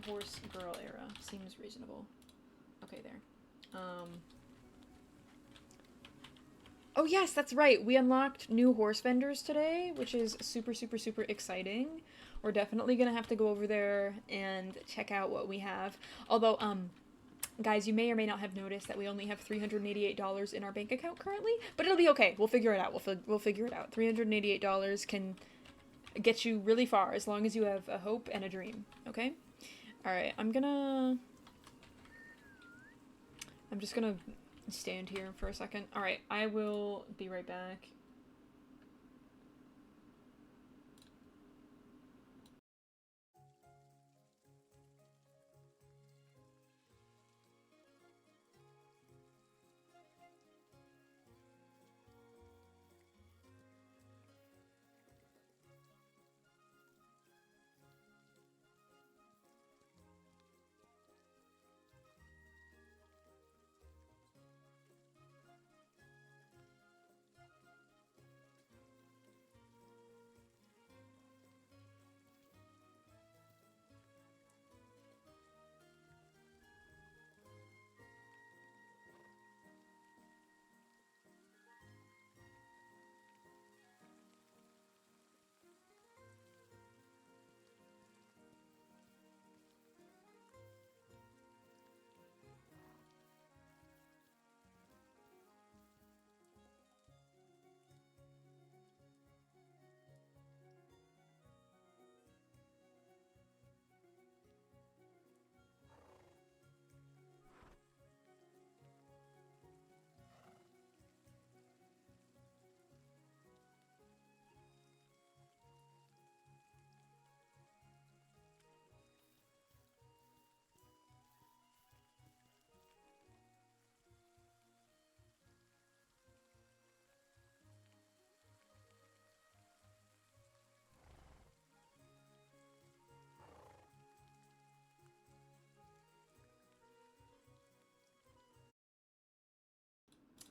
horse girl era. Seems reasonable. Okay, there. Oh yes, that's right. We unlocked new horse vendors today, which is super, super, super exciting. We're definitely gonna have to go over there and check out what we have. Although, guys, you may or may not have noticed that we only have $388 in our bank account currently, but it'll be okay. We'll figure it out. We'll figure it out. $388 can get you really far as long as you have a hope and a dream, okay? Alright, I'm just gonna stand here for a second. Alright, I will be right back.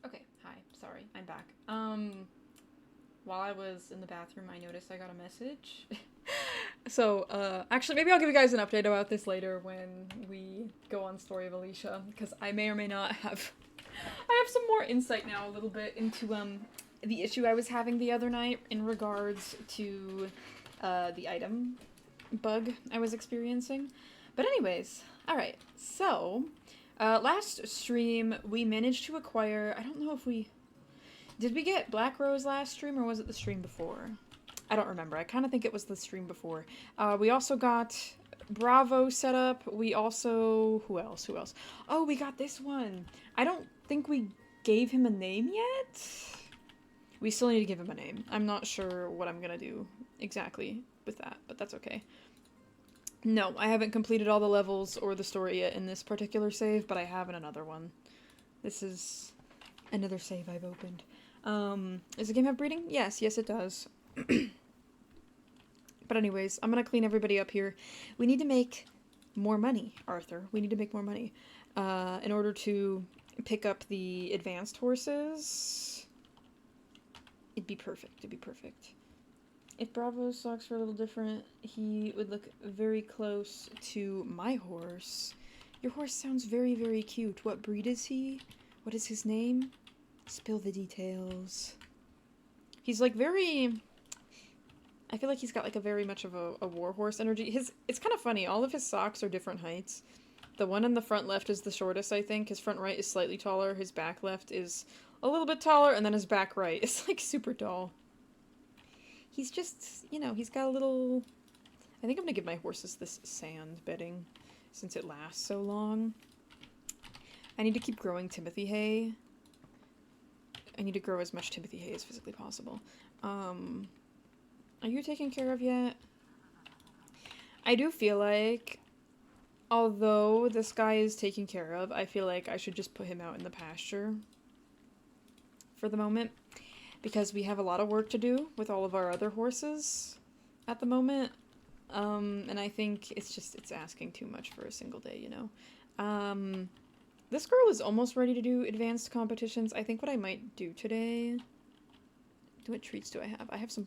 Okay, hi. Sorry, I'm back. While I was in the bathroom, I noticed I got a message. So, actually, maybe I'll give you guys an update about this later when we go on Story of Alicia, because I may or may not have... I have some more insight now, a little bit, into, the issue I was having the other night in regards to, the item bug I was experiencing. But anyways, alright, so... last stream, we managed to acquire... I don't know if we... Did we get Black Rose last stream, or was it the stream before? I don't remember. I kind of think it was the stream before. We also got Bravo set up. We also... Who else? Who else? Oh, we got this one. I don't think we gave him a name yet. We still need to give him a name. I'm not sure what I'm gonna do exactly with that, but that's okay. No, I haven't completed all the levels or the story yet in this particular save, but I have in another one. This is another save I've opened. Does the game have breeding? Yes, it does. But anyways, I'm gonna clean everybody up here. We need to make more money, Arthur. We need to make more money. In order to pick up the advanced horses. It'd be perfect. It'd be perfect. If Bravo's socks were a little different, he would look very close to my horse. Your horse sounds very, very cute. What breed is he? What is his name? Spill the details. He's like very... I feel like he's got like a very much of a warhorse energy. It's kind of funny. All of his socks are different heights. The one in the front left is the shortest, I think. His front right is slightly taller. His back left is a little bit taller. And then his back right is like super tall. He's just, you know, he's got a little... I think I'm gonna give my horses this sand bedding since it lasts so long. I need to keep growing Timothy hay. I need to grow as much Timothy hay as physically possible. Are you taken care of yet? I do feel like, although this guy is taken care of, I feel like I should just put him out in the pasture for the moment. Because we have a lot of work to do with all of our other horses at the moment. And I think it's asking too much for a single day, you know? This girl is almost ready to do advanced competitions. I think what I might do today... What treats do I have? I have some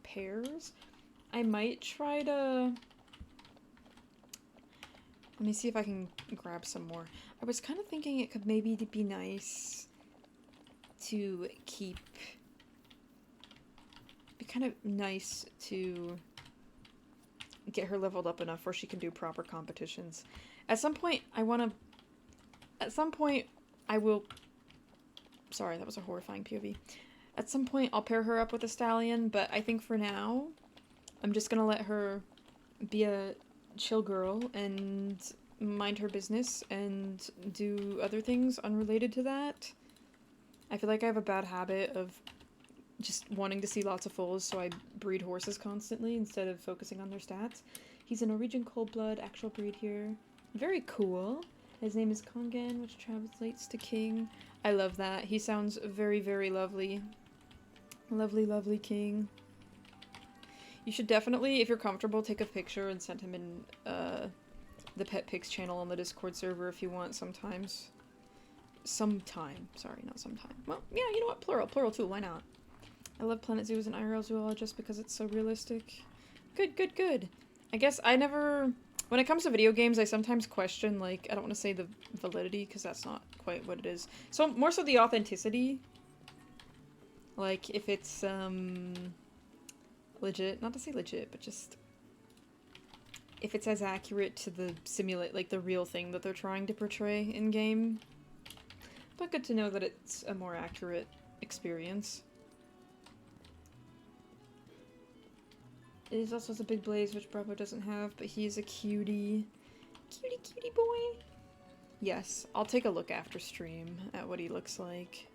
pears. I might try to... Let me see if I can grab some more. I was kind of thinking it could maybe be nice to keep... Be kind of nice to get her leveled up enough where she can do proper competitions. At some point, I want to... At some point, I will... Sorry, that was a horrifying POV. At some point, I'll pair her up with a stallion, but I think for now, I'm just gonna let her be a chill girl and mind her business and do other things unrelated to that. I feel like I have a bad habit of just wanting to see lots of foals, so I breed horses constantly instead of focusing on their stats. He's a Norwegian cold-blood, actual breed here. Very cool. His name is Kongen, which translates to king. I love that. He sounds very, very lovely. Lovely, lovely king. You should definitely, if you're comfortable, take a picture and send him in the Pet Pigs channel on the Discord server if you want sometimes. Sometime. Sorry, not sometime. Well, yeah, you know what? Plural. Plural too. Why not? I love Planet Zoo as an IRL zoologist because it's so realistic. Good, good, good. I guess I never... When it comes to video games, I sometimes question, like, I don't want to say the validity, because that's not quite what it is. So, more so the authenticity. Like, if it's, legit. Not to say legit, but just... If it's as accurate to the like, the real thing that they're trying to portray in-game. But good to know that it's a more accurate experience. It also has a big blaze, which Bravo doesn't have, but he is a cutie. Cutie, cutie boy. Yes, I'll take a look after stream at what he looks like.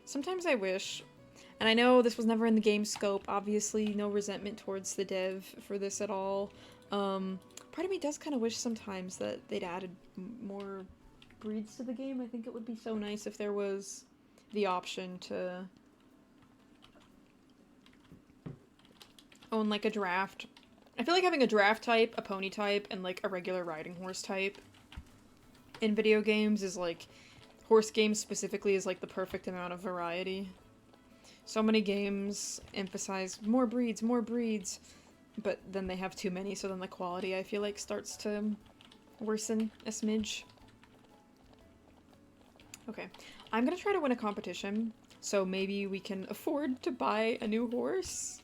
Sometimes I wish, and I know this was never in the game scope, obviously no resentment towards the dev for this at all. Part of me does kind of wish sometimes that they'd added more breeds to the game. I think it would be so nice if there was the option to own like a draft. I feel like having a draft type, a pony type, and like a regular riding horse type in video games is like, horse games specifically is like the perfect amount of variety. So many games emphasize more breeds, but then they have too many, so then the quality I feel like starts to worsen a smidge. Okay, I'm gonna try to win a competition, so maybe we can afford to buy a new horse.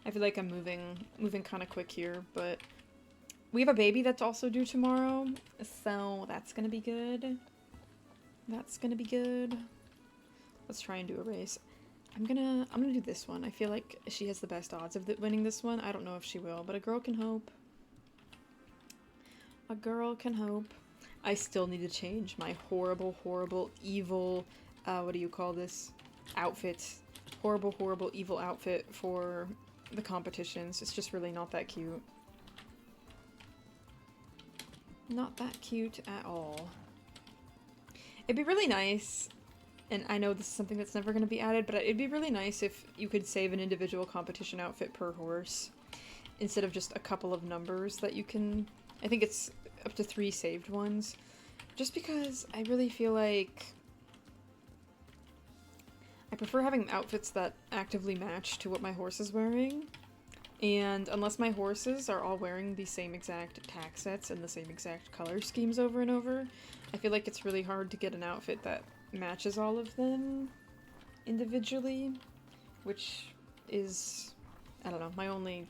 I feel like I'm moving kind of quick here, but we have a baby that's also due tomorrow, so that's gonna be good. That's gonna be good. Let's try and do a race. I'm gonna do this one. I feel like she has the best odds of winning this one. I don't know if she will, but a girl can hope. A girl can hope. I still need to change my horrible, horrible, evil, what do you call this? Outfit. Horrible, horrible, evil outfit for the competitions. It's just really not that cute. Not that cute at all. It'd be really nice, and I know this is something that's never going to be added, but it'd be really nice if you could save an individual competition outfit per horse, instead of just a couple of numbers that you can... I think it's up to 3 saved ones. Just because I really feel like I prefer having outfits that actively match to what my horse is wearing. And unless my horses are all wearing the same exact tack sets and the same exact color schemes over and over, I feel like it's really hard to get an outfit that matches all of them individually, which is, I don't know,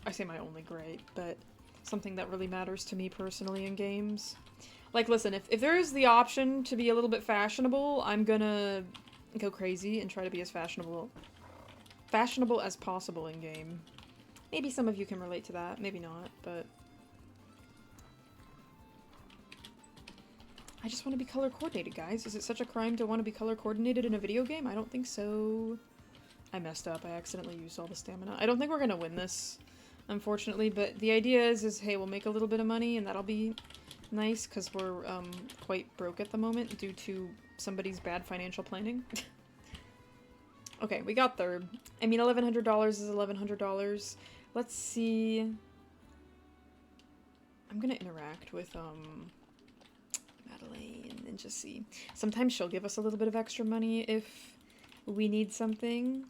I say my only gripe, but something that really matters to me personally in games. Like, listen, if there is the option to be a little bit fashionable, I'm gonna go crazy and try to be as fashionable as possible in game. Maybe some of you can relate to that, maybe not, but I just want to be color coordinated, guys. Is it such a crime to want to be color coordinated in a video game? I don't think so. I messed up. I accidentally used all the stamina. I don't think we're gonna win this, unfortunately, but the idea is hey, we'll make a little bit of money and that'll be nice, because we're quite broke at the moment due to somebody's bad financial planning. Okay, we got third. I mean, $1,100 is $1,100. Let's see. I'm gonna interact with Madeleine and just see. Sometimes she'll give us a little bit of extra money if we need something.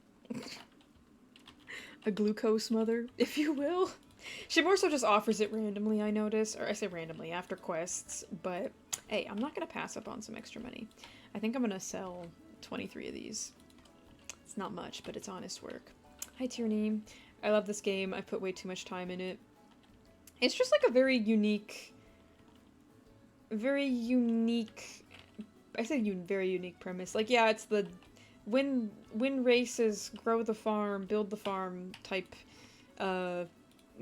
A glucose mother, if you will. She more so just offers it randomly, I notice. Or I say randomly, after quests. But, hey, I'm not gonna pass up on some extra money. I think I'm gonna sell 23 of these. It's not much, but it's honest work. Hi, Tierney. I love this game. I've put way too much time in it. It's just like a very unique... I say very unique premise. Like, yeah, it's the win races, grow the farm, build the farm type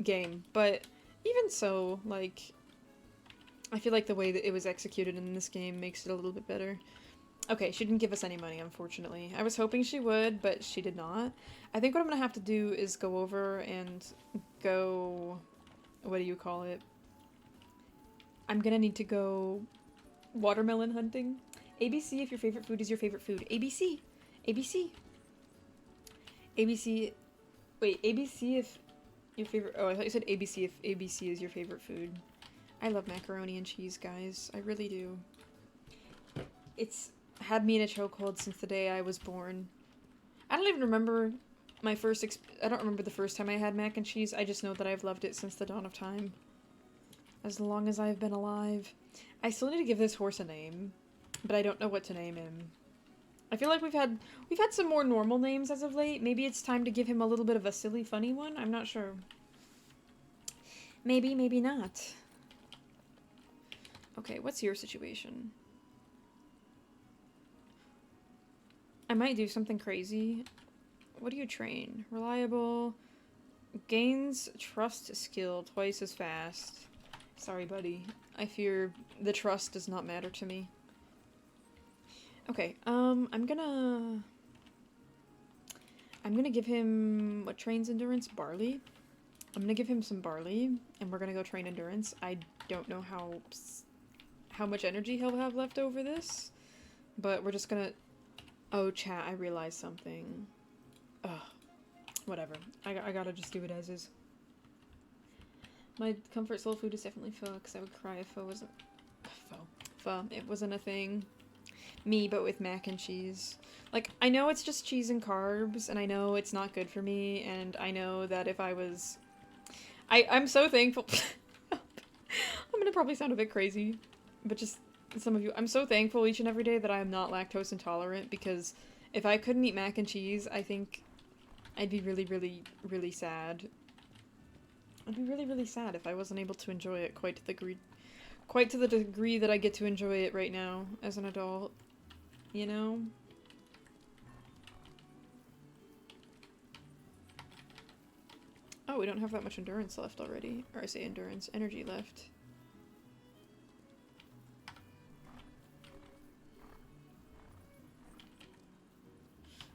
game. But even so, like, I feel like the way that it was executed in this game makes it a little bit better. Okay, she didn't give us any money, unfortunately. I was hoping she would, but she did not. I think what I'm gonna have to do is go over and go... What do you call it? I'm gonna need to go watermelon hunting. ABC if your favorite food is your favorite food. ABC! ABC! ABC... Wait, ABC if your favorite... Oh, I thought you said ABC if ABC is your favorite food. I love macaroni and cheese, guys. I really do. It's had me in a chokehold since the day I was born. I don't even remember my first I don't remember the first time I had mac and cheese. I just know that I've loved it since the dawn of time. As long as I've been alive. I still need to give this horse a name, but I don't know what to name him. I feel like we've had some more normal names as of late. Maybe it's time to give him a little bit of a silly, funny one? I'm not sure. Maybe, maybe not. Okay, what's your situation? I might do something crazy. What do you train? Reliable. Gains trust skill twice as fast. Sorry, buddy. I fear the trust does not matter to me. Okay, I'm gonna give him what trains endurance? Barley. I'm gonna give him some barley, and we're gonna go train endurance. I don't know how much energy he'll have left over this, but we're just gonna... Oh, chat, I realized something. Ugh. Whatever. I gotta just do it as is. My comfort soul food is definitely pho, because I would cry if pho wasn't... Pho. It wasn't a thing. Me, but with mac and cheese. Like, I know it's just cheese and carbs, and I know it's not good for me, and I know that if I was... I'm so thankful... I'm gonna probably sound a bit crazy, but just some of you... I'm so thankful each and every day that I am not lactose intolerant, because if I couldn't eat mac and cheese, I think I'd be really, really, really sad. I'd be really, really sad if I wasn't able to enjoy it quite to the degree that I get to enjoy it right now as an adult, you know? Oh, we don't have that much endurance left already. Or I say endurance, energy left.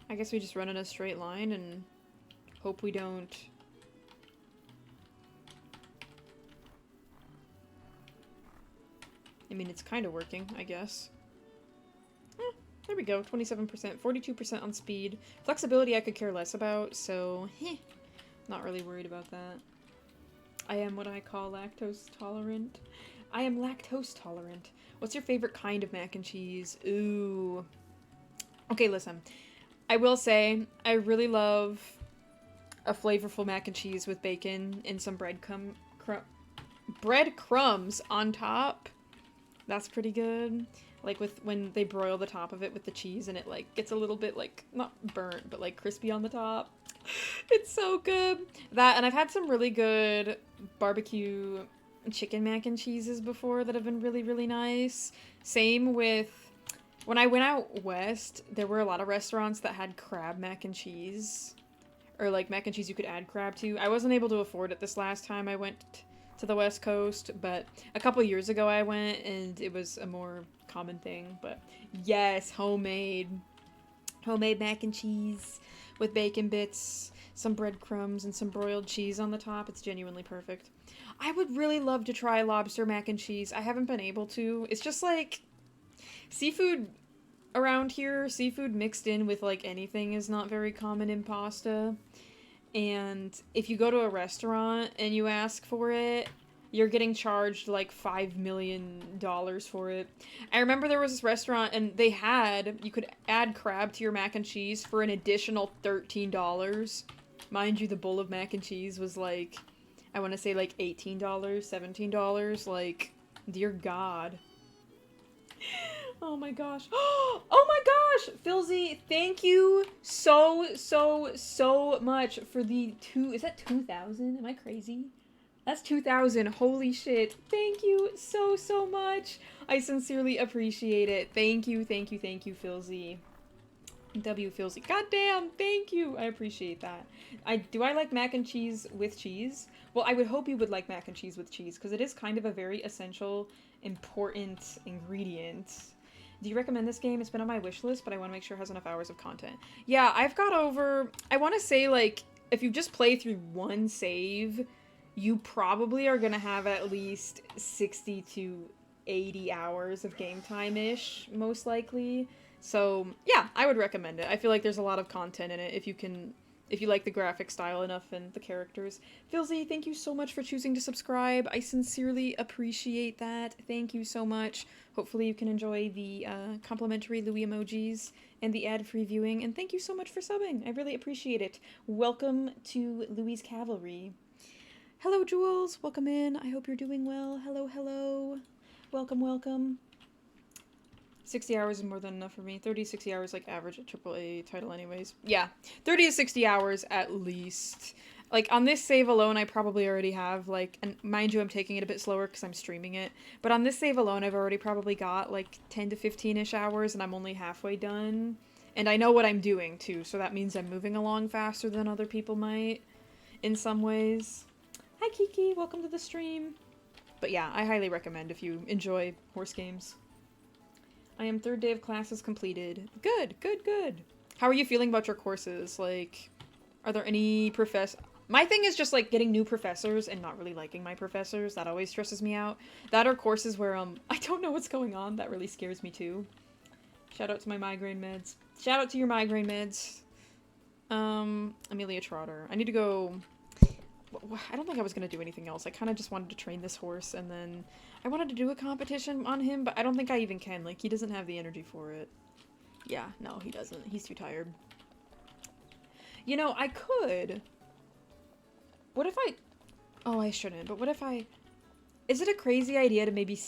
I guess we just run in a straight line and hope we don't... I mean, it's kind of working, I guess. There we go, 27%, 42% on speed. Flexibility I could care less about, so, not really worried about that. I am what I call lactose tolerant. I am lactose tolerant. What's your favorite kind of mac and cheese? Ooh. Okay, listen. I will say, I really love a flavorful mac and cheese with bacon and some breadcrumbs on top. That's pretty good. Like when they broil the top of it with the cheese and it like gets a little bit like, not burnt, but like crispy on the top. It's so good. That, and I've had some really good barbecue chicken mac and cheeses before that have been really, really nice. Same with, when I went out west, there were a lot of restaurants that had crab mac and cheese. Or like mac and cheese you could add crab to. I wasn't able to afford it this last time I went to the West Coast, but a couple years ago I went and it was a more common thing. But yes, homemade mac and cheese with bacon bits, some breadcrumbs, and some broiled cheese on the top. It's genuinely perfect. I would really love to try lobster mac and cheese. I haven't been able to. It's just like seafood around here, seafood mixed in with like anything is not very common in pasta. And if you go to a restaurant and you ask for it, you're getting charged like $5 million for it. I remember there was this restaurant and you could add crab to your mac and cheese for an additional $13. Mind you, the bowl of mac and cheese was like I want to say like $18, $17. Like, dear God. Oh my gosh. Oh my gosh! Philzy, thank you so much for the is that 2,000? Am I crazy? That's 2,000. Holy shit. Thank you so much. I sincerely appreciate it. Thank you, Philzy. W Philzy. Goddamn, thank you. I appreciate that. Do I like mac and cheese with cheese? Well, I would hope you would like mac and cheese with cheese, because it is kind of a very essential, important ingredient. Do you recommend this game? It's been on my wish list, but I want to make sure it has enough hours of content. Yeah, I've got over, I want to say, like, if you just play through one save, you probably are going to have at least 60 to 80 hours of game time-ish, most likely. So, yeah, I would recommend it. I feel like there's a lot of content in it if you like the graphic style enough and the characters. Philzy, thank you so much for choosing to subscribe. I sincerely appreciate that. Thank you so much. Hopefully you can enjoy the complimentary Louis emojis and the ad-free viewing, and thank you so much for subbing. I really appreciate it. Welcome to Louis' Cavalry. Hello, Jules. Welcome in. I hope you're doing well. Hello. Welcome. 60 hours is more than enough for me. 30 to 60 hours, like, average at AAA title anyways. Yeah, 30 to 60 hours at least. Like, on this save alone, I probably already have, like, and mind you, I'm taking it a bit slower because I'm streaming it, but on this save alone, I've already probably got, like, 10 to 15-ish hours, and I'm only halfway done. And I know what I'm doing, too, so that means I'm moving along faster than other people might, in some ways. Hi, Kiki. Welcome to the stream. But yeah, I highly recommend if you enjoy horse games. I am 3rd day of classes completed. Good. How are you feeling about your courses? Like, are there any My thing is just, like, getting new professors and not really liking my professors. That always stresses me out. That are courses where, I don't know what's going on. That really scares me, too. Shout out to my migraine meds. Shout out to your migraine meds. Amelia Trotter. I need to go... I don't think I was going to do anything else. I kind of just wanted to train this horse, and then I wanted to do a competition on him, but I don't think I even can. Like, he doesn't have the energy for it. Yeah, no, he doesn't. He's too tired. You know, I could... What if I... Oh, I shouldn't, but what if I... Is it a crazy idea to maybe...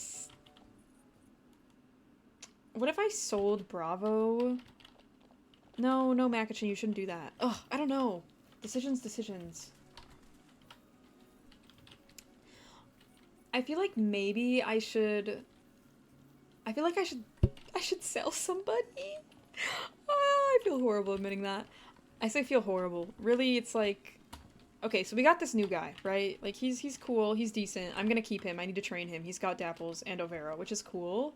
What if I sold Bravo? No, Macachin, you shouldn't do that. Ugh, I don't know. Decisions. I feel like maybe I should... I feel like I should sell somebody. I feel horrible admitting that. I say feel horrible. Really, it's like... Okay, so we got this new guy, right? Like, he's cool, he's decent. I'm gonna keep him. I need to train him. He's got Dapples and Overa, which is cool.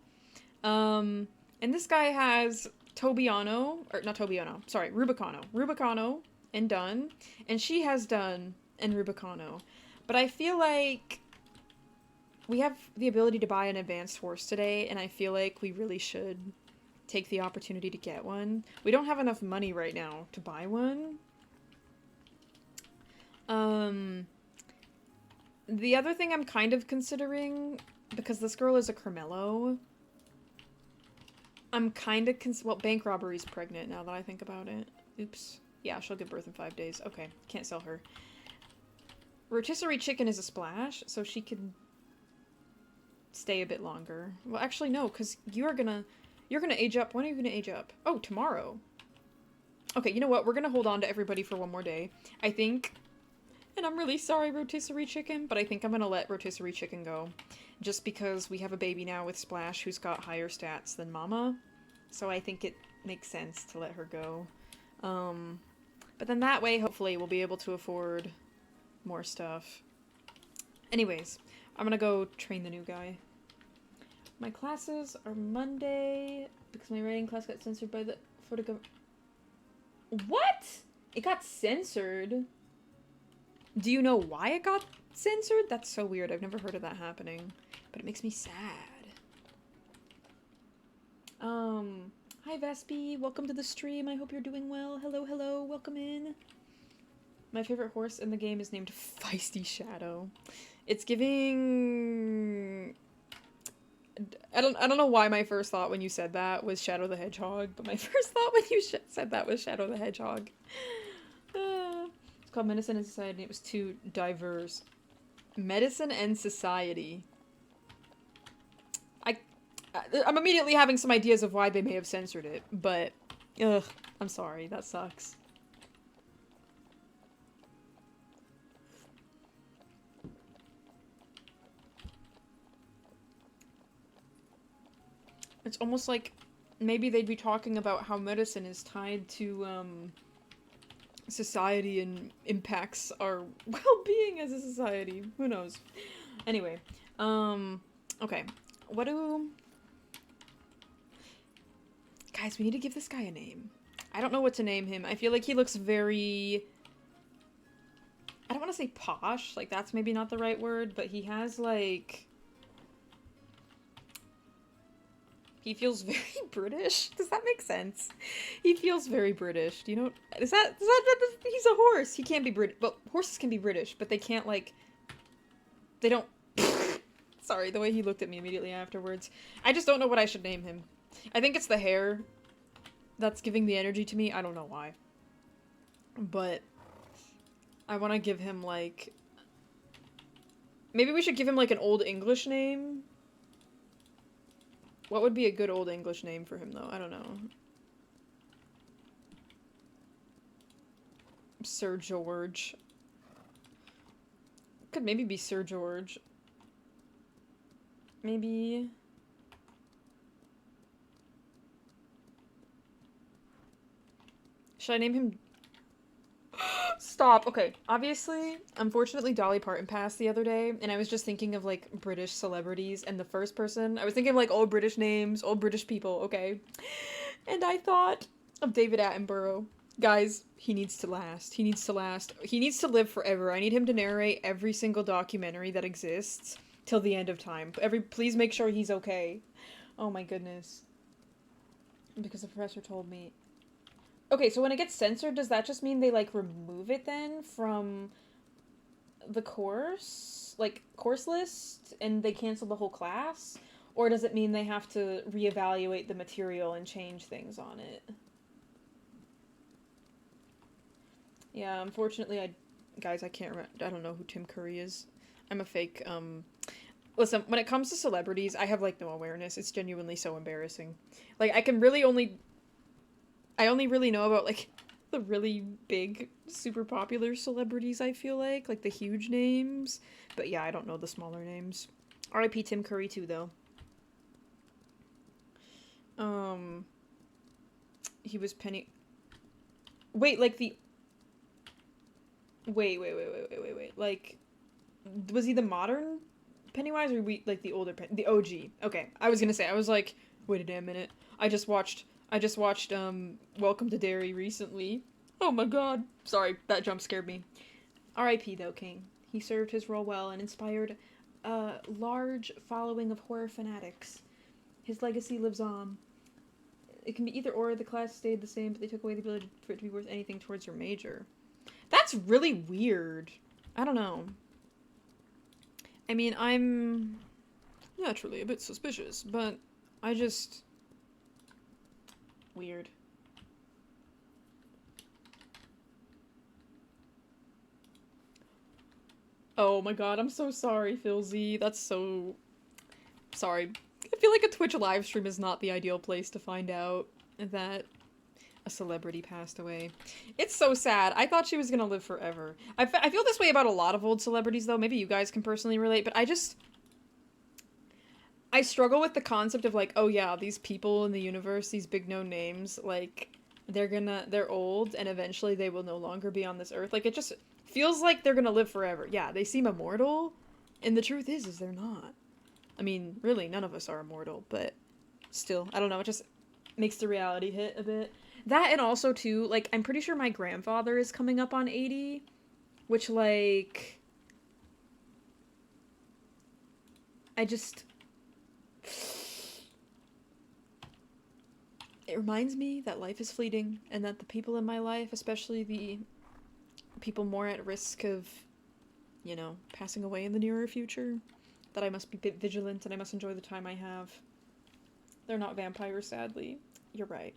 And this guy has Tobiano, or not Tobiano, sorry, Rubicano and Dun. And she has Dun and Rubicano. But I feel like... We have the ability to buy an advanced horse today, and I feel like we really should take the opportunity to get one. We don't have enough money right now to buy one. The other thing I'm kind of considering, because this girl is a Carmelo, I'm kind of well, Bank Robbery's pregnant now that I think about it. Oops. Yeah, she'll give birth in 5 days. Okay, can't sell her. Rotisserie Chicken is a splash, so she could... stay a bit longer. Well, actually, no, because you're gonna age up. When are you gonna age up? Oh, tomorrow. Okay, you know what? We're gonna hold on to everybody for one more day. I think, and I'm really sorry, Rotisserie Chicken, but I think I'm gonna let Rotisserie Chicken go. Just because we have a baby now with Splash who's got higher stats than Mama. So I think it makes sense to let her go. But then that way, hopefully, we'll be able to afford more stuff. Anyways, I'm gonna go train the new guy. My classes are Monday, because my writing class got censored by the What? It got censored? Do you know why it got censored? That's so weird. I've never heard of that happening. But it makes me sad. Hi Vespi, welcome to the stream. I hope you're doing well. Hello, welcome in. My favorite horse in the game is named Feisty Shadow. It's giving... I don't know why my first thought when you said that was Shadow the Hedgehog, but my first thought when you said that was Shadow the Hedgehog. It's called Medicine and Society, and it was too diverse. Medicine and society. I'm immediately having some ideas of why they may have censored it, but ugh, I'm sorry, that sucks. It's almost like maybe they'd be talking about how medicine is tied to society and impacts our well-being as a society. Who knows? Anyway, okay. What do... Guys, we need to give this guy a name. I don't know what to name him. I feel like he looks very... I don't want to say posh. Like, that's maybe not the right word, but he has, like... He feels very British. Does that make sense? He feels very British. Do you know... He's a horse. He can't be British. Well, horses can be British, but they can't, like... They don't... Sorry, the way he looked at me immediately afterwards. I just don't know what I should name him. I think it's the hair that's giving the energy to me. I don't know why. But I want to give him, like... Maybe we should give him, like, an Old English name? What would be a good Old English name for him, though? I don't know. Sir George. Could maybe be Sir George. Maybe... Should I name him... Stop. Okay. Obviously, unfortunately, Dolly Parton passed the other day, and I was just thinking of, like, British celebrities, and the first person... I was thinking of, like, old British names, old British people, okay? And I thought of David Attenborough. Guys, he needs to last. He needs to last. He needs to live forever. I need him to narrate every single documentary that exists till the end of time. Please make sure he's okay. Oh my goodness. Because the professor told me... Okay, so when it gets censored, does that just mean they, like, remove it then from the course? Like, course list? And they cancel the whole class? Or does it mean they have to reevaluate the material and change things on it? Yeah, unfortunately, guys, I can't remember. I don't know who Tim Curry is. I'm a fake, Listen, when it comes to celebrities, I have, like, no awareness. It's genuinely so embarrassing. Like, I only really know about, like, the really big, super popular celebrities, I feel like the huge names. But yeah, I don't know the smaller names. R.I.P. Tim Curry, too, though. He was Penny... Wait, like, the... Wait. Like, was he the modern Pennywise, or like, the older the OG? Okay, I was gonna say, I was like, wait a damn minute. I just watched, Welcome to Derry recently. Oh my god. Sorry, that jump scared me. R.I.P. though, King. He served his role well and inspired a large following of horror fanatics. His legacy lives on. It can be either or. The class stayed the same, but they took away the ability for it to be worth anything towards your major. That's really weird. I don't know. I mean, I'm naturally a bit suspicious, but I just... Weird. Oh my god, I'm so sorry, Phil Z. That's so... Sorry. I feel like a Twitch live stream is not the ideal place to find out that a celebrity passed away. It's so sad. I thought she was gonna live forever. I feel this way about a lot of old celebrities, though. Maybe you guys can personally relate, but I struggle with the concept of, like, oh yeah, these people in the universe, these big known names, like, they're old, and eventually they will no longer be on this earth. Like, it just feels like they're gonna live forever. Yeah, they seem immortal, and the truth is they're not. I mean, really, none of us are immortal, but still, I don't know, it just makes the reality hit a bit. That, and also, too, like, I'm pretty sure my grandfather is coming up on 80, which, like, I just... It reminds me that life is fleeting, and that the people in my life, especially the people more at risk of, you know, passing away in the nearer future, that I must be vigilant and I must enjoy the time I have. They're not vampires, sadly. You're right.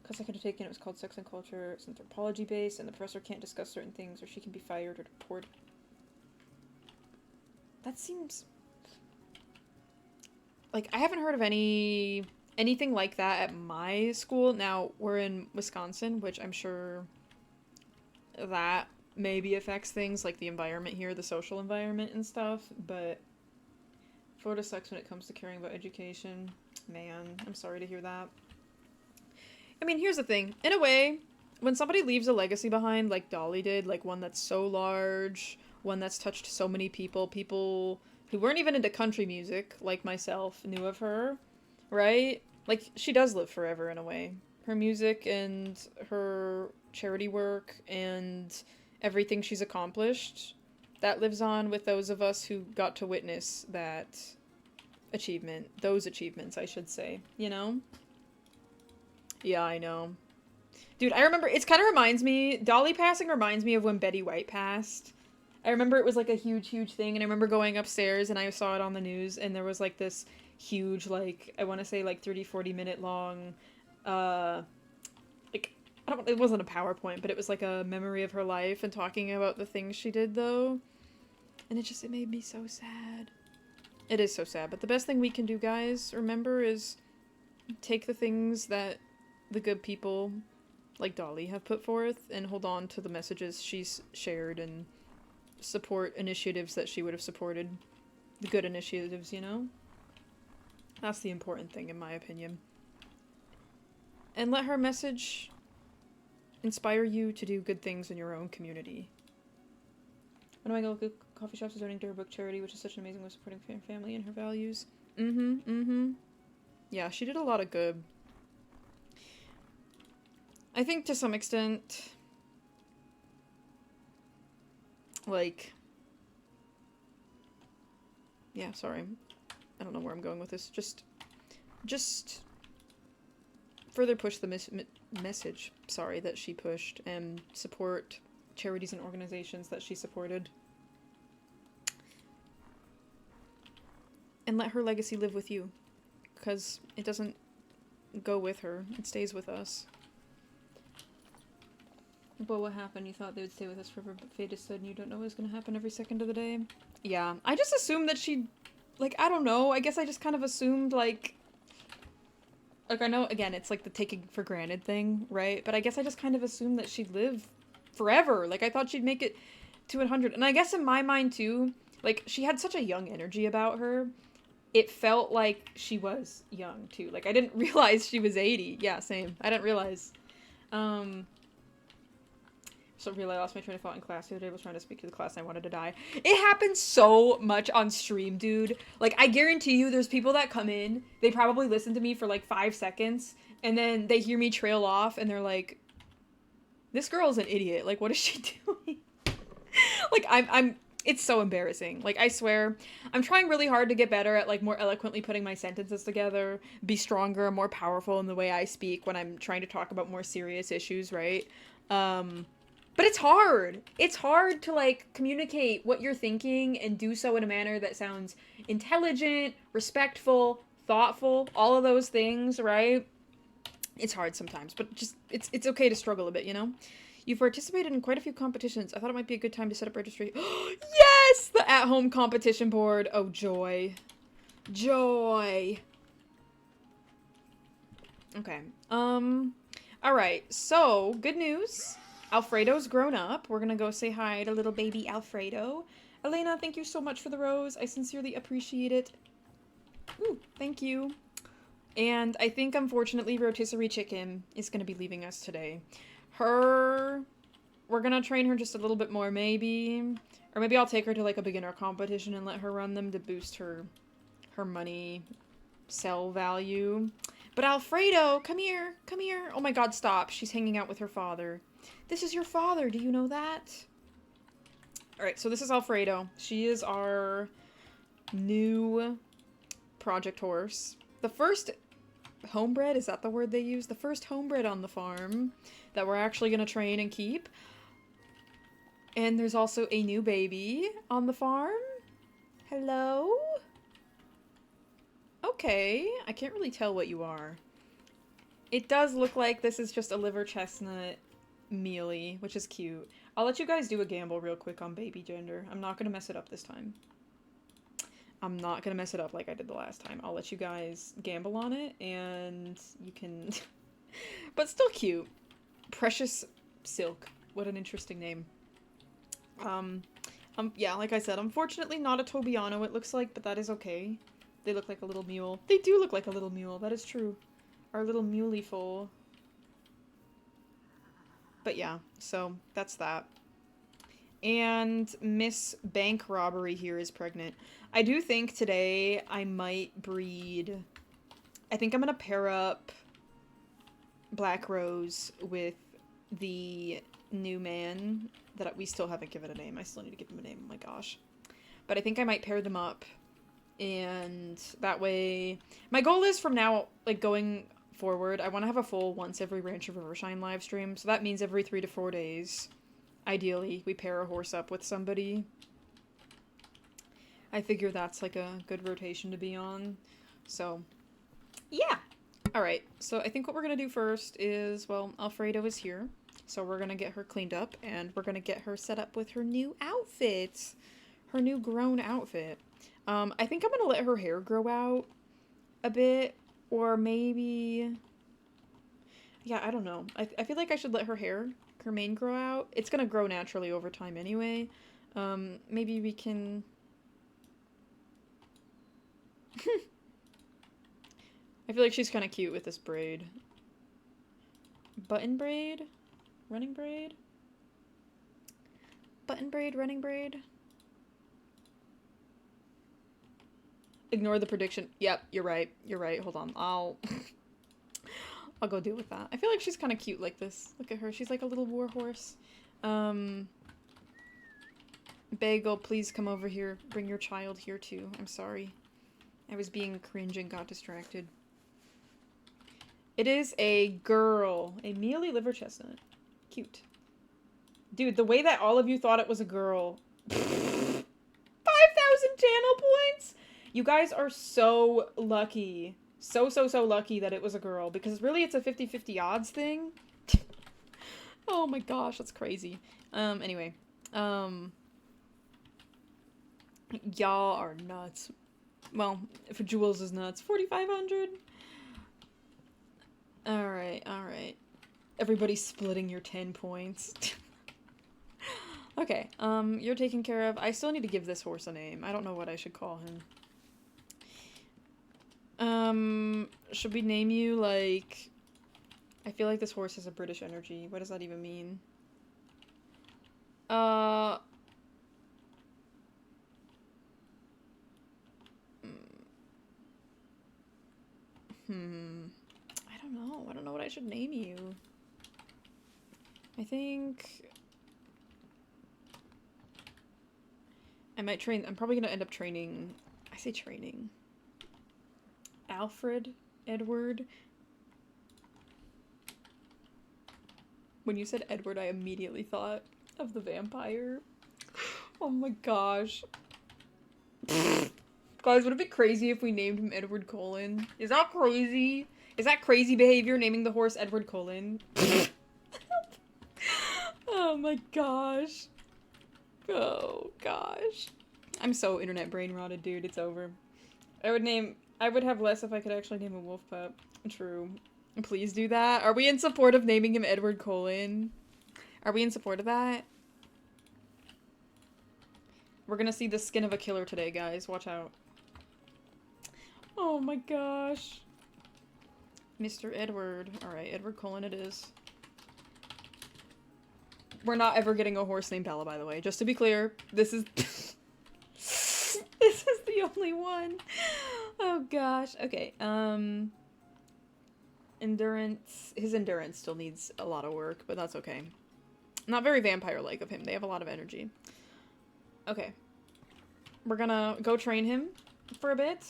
Class I could have taken, it was called Sex and Culture. It's anthropology based, and the professor can't discuss certain things, or she can be fired or deported. That seems... Like, I haven't heard of anything like that at my school. Now, we're in Wisconsin, which I'm sure that maybe affects things like the environment here, the social environment and stuff, but Florida sucks when it comes to caring about education. Man, I'm sorry to hear that. I mean, here's the thing. In a way, when somebody leaves a legacy behind, like Dolly did, like one that's so large, one that's touched so many people, people who weren't even into country music, like myself, knew of her, right? Like, she does live forever in a way. Her music and her charity work and everything she's accomplished, that lives on with those of us who got to witness that achievement. Those achievements, I should say, you know? Yeah, I know. Dude, I remember, it kind of reminds me, Dolly passing reminds me of when Betty White passed. I remember it was like a huge, huge thing, and I remember going upstairs and I saw it on the news, and there was like this huge, like, I want to say like 30, 40 minute long, like, it wasn't a PowerPoint, but it was like a memory of her life and talking about the things she did, though. And it made me so sad. It is so sad, but the best thing we can do, guys, remember, is take the things that the good people like Dolly have put forth and hold on to the messages she's shared and support initiatives that she would have supported. The good initiatives, you know? That's the important thing, in my opinion. And let her message inspire you to do good things in your own community. One of my local coffee shops is donating to her book charity, which is such an amazing way of supporting family and her values. Yeah, she did a lot of good. I think to some extent, like, yeah, sorry. I don't know where I'm going with this. Just further push the message, sorry, that she pushed, and support charities and organizations that she supported. And let her legacy live with you, because it doesn't go with her, it stays with us. But what happened? You thought they would stay with us forever, but fate is sudden. You don't know what's gonna happen every second of the day. Yeah, I just assumed that she'd, like, I don't know, I guess I just kind of assumed, like, I know, again, it's like the taking for granted thing, right? But I guess I just kind of assumed that she'd live forever. Like, I thought she'd make it to 100. And I guess in my mind, too, like, she had such a young energy about her. It felt like she was young, too. Like, I didn't realize she was 80. Yeah, same. I didn't realize. So really, I lost my train of thought in class the other day. I was trying to speak to the class and I wanted to die. It happens so much on stream, dude. Like, I guarantee you there's people that come in, they probably listen to me for like 5 seconds, and then they hear me trail off, and they're like, this girl's an idiot. Like, what is she doing? Like, it's so embarrassing. Like, I swear, I'm trying really hard to get better at, like, more eloquently putting my sentences together, be stronger and more powerful in the way I speak when I'm trying to talk about more serious issues, right? But it's hard. It's hard to, like, communicate what you're thinking and do so in a manner that sounds intelligent, respectful, thoughtful, all of those things, right? It's hard sometimes, but just, it's okay to struggle a bit, you know? You've participated in quite a few competitions. I thought it might be a good time to set up registry. Yes! The at-home competition board. Oh, joy. Joy. Okay. Alright, so, good news. Alfredo's grown up. We're gonna go say hi to little baby Alfredo. Elena, thank you so much for the rose. I sincerely appreciate it. Ooh, thank you. And I think, unfortunately, Rotisserie Chicken is gonna be leaving us today. We're gonna train her just a little bit more, maybe. Or maybe I'll take her to, like, a beginner competition and let her run them to boost her money sell value. But Alfredo, come here, come here. Oh my god, stop. She's hanging out with her father. This is your father, do you know that? Alright, so this is Alfredo. She is our new project horse. The first homebred, is that the word they use? The first homebred on the farm that we're actually going to train and keep. And there's also a new baby on the farm. Hello? Okay, I can't really tell what you are. It does look like this is just a liver chestnut mealy, which is cute. I'll let you guys do a gamble real quick on baby gender. I'm not gonna mess it up this time. I'm not gonna mess it up like I did the last time. I'll let you guys gamble on it, and you can... But still cute. Precious Silk. What an interesting name. Yeah, like I said, unfortunately not a Tobiano it looks like, but that is okay. They look like a little mule. They do look like a little mule, that is true. Our little muley foal. But yeah, so that's that. And Miss Bank Robbery here is pregnant. I do think today I might breed... I think I'm gonna pair up Black Rose with the new man that we still haven't given a name. I still need to give him a name, oh my gosh. But I think I might pair them up. And that way... My goal is from now, like, going forward, I want to have a full once every Ranch of Rivershine live stream. So that means every 3 to 4 days. Ideally, we pair a horse up with somebody. I figure that's like a good rotation to be on. So, yeah. Alright, so I think what we're gonna do first is, well, Alfredo is here. So we're gonna get her cleaned up, and we're gonna get her set up with her new outfit. Her new grown outfit. I think I'm gonna let her hair grow out a bit, or maybe... Yeah, I don't know. I feel like I should let her mane grow out. It's gonna grow naturally over time anyway. Maybe we can... I feel like she's kind of cute with this braid. Button braid? Running braid? Button braid, running braid? Ignore the prediction. Yep, you're right. You're right. Hold on. I'll go deal with that. I feel like she's kind of cute like this. Look at her. She's like a little war horse. Bagel, please come over here. Bring your child here too. I'm sorry. I was being cringe and got distracted. It is a girl. A mealy liver chestnut. Cute. Dude, the way that all of you thought it was a girl. 5,000 channel points? You guys are so lucky. So lucky that it was a girl. Because really it's a 50-50 odds thing. Oh my gosh, that's crazy. Anyway. Y'all are nuts. Well, for Jules is nuts. 4,500. Alright. Everybody's splitting your 10 points. Okay, you're taken care of. I still need to give this horse a name. I don't know what I should call him. Should we name you, like... I feel like this horse has a British energy. What does that even mean? I don't know what I should name you. I think... I might train... I'm probably gonna end up training... I say training. Alfred Edward. When you said Edward, I immediately thought of the vampire. Oh my gosh. Guys, would it be crazy if we named him Edward Cullen? Is that crazy? Is that crazy behavior, naming the horse Edward Cullen? Oh my gosh. Oh gosh. I'm so internet brain rotted, dude. It's over. I would have less if I could actually name a wolf pup. True. Please do that. Are we in support of naming him Edward Cullen? Are we in support of that? We're gonna see the skin of a killer today, guys. Watch out. Oh my gosh. Mr. Edward. Alright, Edward Cullen it is. We're not ever getting a horse named Bella, by the way. Just to be clear, this is... This is the only one. Oh gosh. Okay, endurance. His endurance still needs a lot of work, but that's okay. Not very vampire-like of him. They have a lot of energy. Okay. We're gonna go train him for a bit.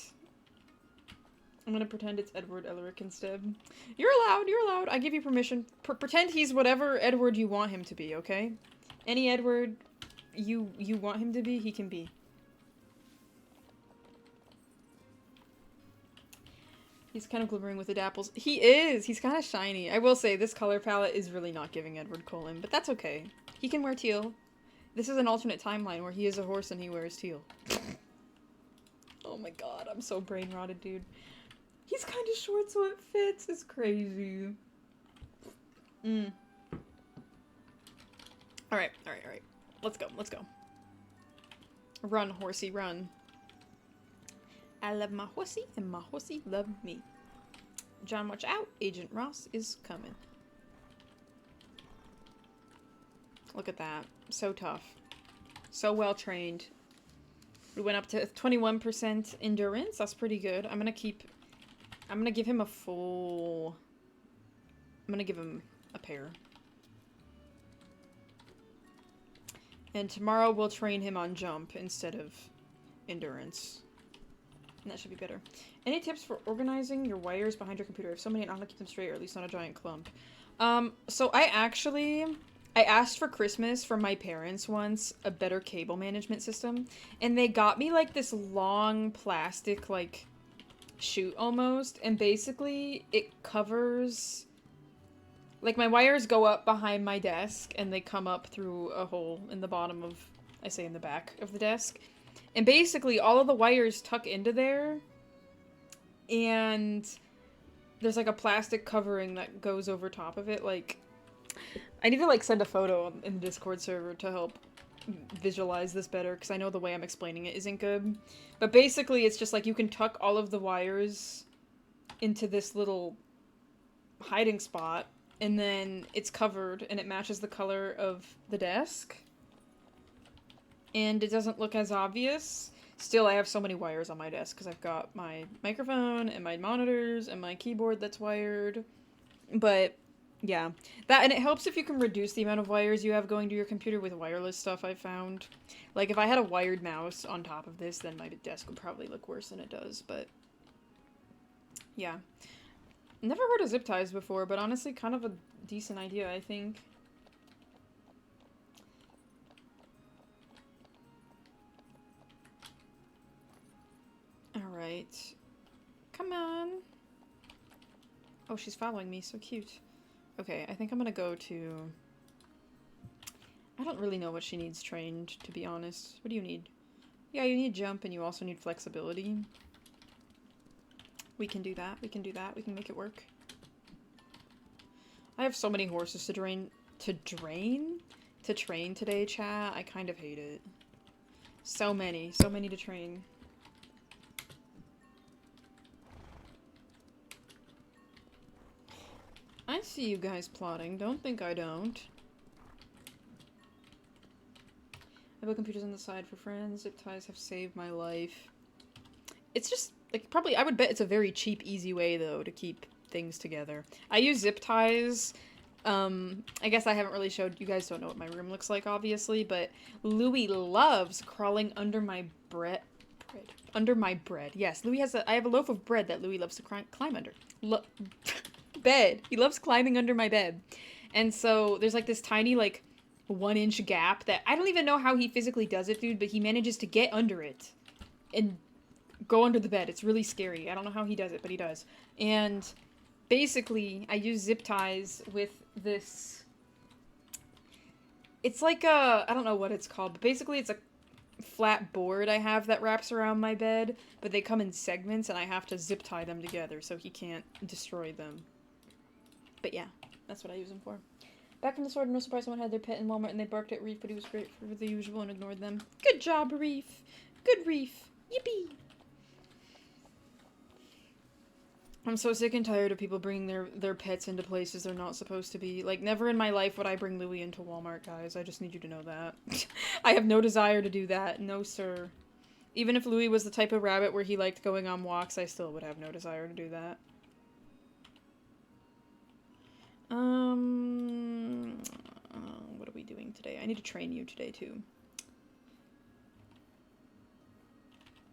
I'm gonna pretend it's Edward Elric instead. You're allowed. I give you permission. Pretend he's whatever Edward you want him to be, okay? Any Edward you want him to be, he can be. He's kind of glimmering with the dapples. He is! He's kind of shiny. I will say, this color palette is really not giving Edward Cullen, but that's okay. He can wear teal. This is an alternate timeline where he is a horse and he wears teal. Oh my god, I'm so brain rotted, dude. He's kind of short, so it fits. It's crazy. Alright. Let's go. Run, horsey, run. I love my horsey, and my horsey love me. John, watch out. Agent Ross is coming. Look at that. So tough. So well trained. We went up to 21% endurance. That's pretty good. I'm gonna give him a full... I'm gonna give him a pair. And tomorrow we'll train him on jump instead of endurance. And that should be better. Any tips for organizing your wires behind your computer? If so many, not to keep them straight, or at least not a giant clump. So I asked for Christmas from my parents once a better cable management system. And they got me, like, this long plastic, like, chute almost. And basically, it covers... Like, my wires go up behind my desk, and they come up through a hole in the bottom of... I say in the back of the desk. And basically, all of the wires tuck into there, and there's, like, a plastic covering that goes over top of it. Like, I need to, like, send a photo in the Discord server to help visualize this better, because I know the way I'm explaining it isn't good. But basically, it's just, like, you can tuck all of the wires into this little hiding spot, and then it's covered, and it matches the color of the desk. And it doesn't look as obvious. Still, I have so many wires on my desk, because I've got my microphone, and my monitors, and my keyboard that's wired. But, yeah. And it helps if you can reduce the amount of wires you have going to your computer with wireless stuff, I've found. Like, if I had a wired mouse on top of this, then my desk would probably look worse than it does, but... Yeah. Never heard of zip ties before, but honestly, kind of a decent idea, I think. Alright. Come on. Oh, she's following me. So cute. Okay, I think I'm gonna go to... I don't really know what she needs trained, to be honest. What do you need? Yeah, you need jump, and you also need flexibility. We can do that. We can do that. We can make it work. I have so many horses to train today, chat. I kind of hate it. So many to train. I see you guys plotting. Don't think I don't. I put computers on the side for friends. Zip ties have saved my life. It's just, like, probably, I would bet it's a very cheap, easy way, though, to keep things together. I use zip ties. I guess I haven't really showed, you guys don't know what my room looks like, obviously, but Louis loves crawling under my bread. Yes, I have a loaf of bread that Louis loves to climb under. Bed. He loves climbing under my bed. And so there's, like, this tiny, like, 1-inch gap that I don't even know how he physically does it, dude, but he manages to get under it and go under the bed. It's really scary. I don't know how he does it, but he does. And basically, I use zip ties with this... It's like a... I don't know what it's called, but basically it's a flat board I have that wraps around my bed, but they come in segments, and I have to zip tie them together so he can't destroy them. But yeah, that's what I use them for. Back in the sword, no surprise someone had their pet in Walmart and they barked at Reef, but he was great for the usual and ignored them. Good job, Reef! Good Reef! Yippee! I'm so sick and tired of people bringing their pets into places they're not supposed to be. Like, never in my life would I bring Louis into Walmart, guys. I just need you to know that. I have no desire to do that. No, sir. Even if Louis was the type of rabbit where he liked going on walks, I still would have no desire to do that. What are we doing today? I need to train you today, too.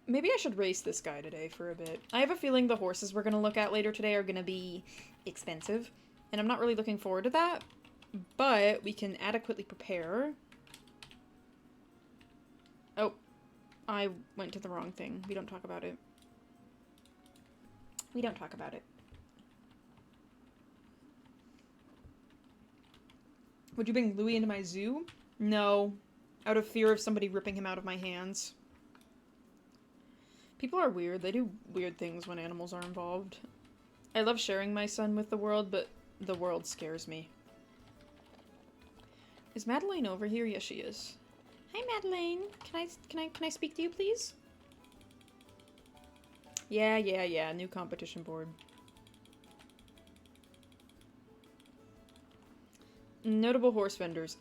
Maybe I should race this guy today for a bit. I have a feeling the horses we're going to look at later today are going to be expensive, and I'm not really looking forward to that, but we can adequately prepare. Oh, I went to the wrong thing. We don't talk about it. We don't talk about it. Would you bring Louis into my zoo? No. Out of fear of somebody ripping him out of my hands. People are weird. They do weird things when animals are involved. I love sharing my son with the world, but the world scares me. Is Madeline over here? Yes, she is. Hi, Madeline. Can I speak to you, please? Yeah. New competition board. Notable horse vendors.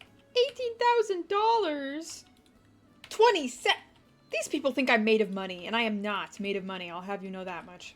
$18,000! 20 cents! These people think I'm made of money, and I am not made of money. I'll have you know that much.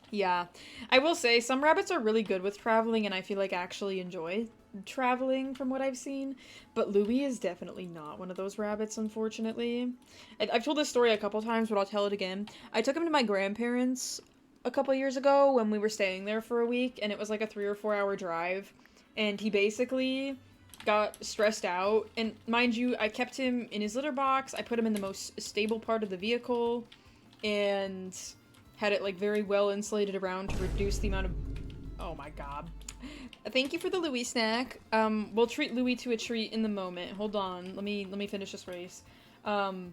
Yeah. I will say, some rabbits are really good with traveling, and I feel like actually enjoy traveling from what I've seen. But Louie is definitely not one of those rabbits, unfortunately. I've told this story a couple times, but I'll tell it again. I took him to my grandparents a couple years ago when we were staying there for a week, and it was like a 3 or 4 hour drive. And he basically got stressed out, and mind you, I kept him in his litter box. I put him in the most stable part of the vehicle, and had it like very well insulated around to reduce the amount of... Oh my god. Thank you for the Louie snack. We'll treat Louie to a treat in the moment. Hold on, let me finish this race. But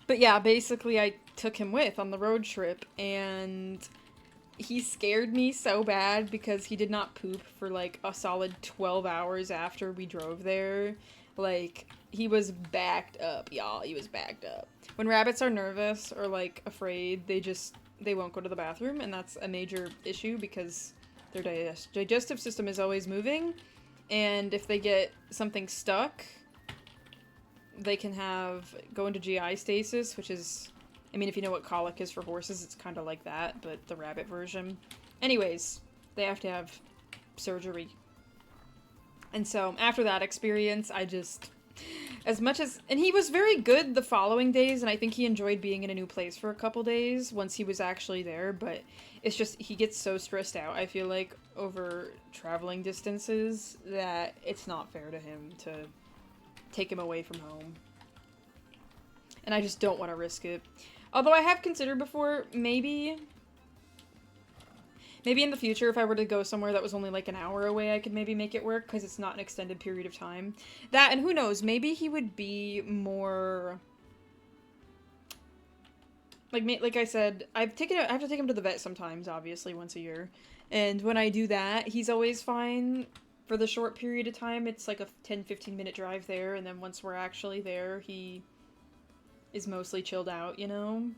yeah, basically I took him with on the road trip, and he scared me so bad because he did not poop for like a solid 12 hours after we drove there. Like, he was backed up, y'all. He was backed up. When rabbits are nervous or like afraid, they won't go to the bathroom, and that's a major issue because their digestive system is always moving, and if they get something stuck, they can go into GI stasis, which is... I mean, if you know what colic is for horses, it's kind of like that, but the rabbit version. Anyways, they have to have surgery. And so, after that experience, I just... And he was very good the following days, and I think he enjoyed being in a new place for a couple days once he was actually there, but it's just, he gets so stressed out, I feel like, over traveling distances, that it's not fair to him to take him away from home. And I just don't want to risk it. Although I have considered before, maybe in the future, if I were to go somewhere that was only like an hour away, I could maybe make it work, because it's not an extended period of time. That, and who knows, maybe he would be more... Like I said, I have to take him to the vet sometimes, obviously, once a year. And when I do that, he's always fine for the short period of time. It's like a 10-15 minute drive there, and then once we're actually there, he is mostly chilled out, you know?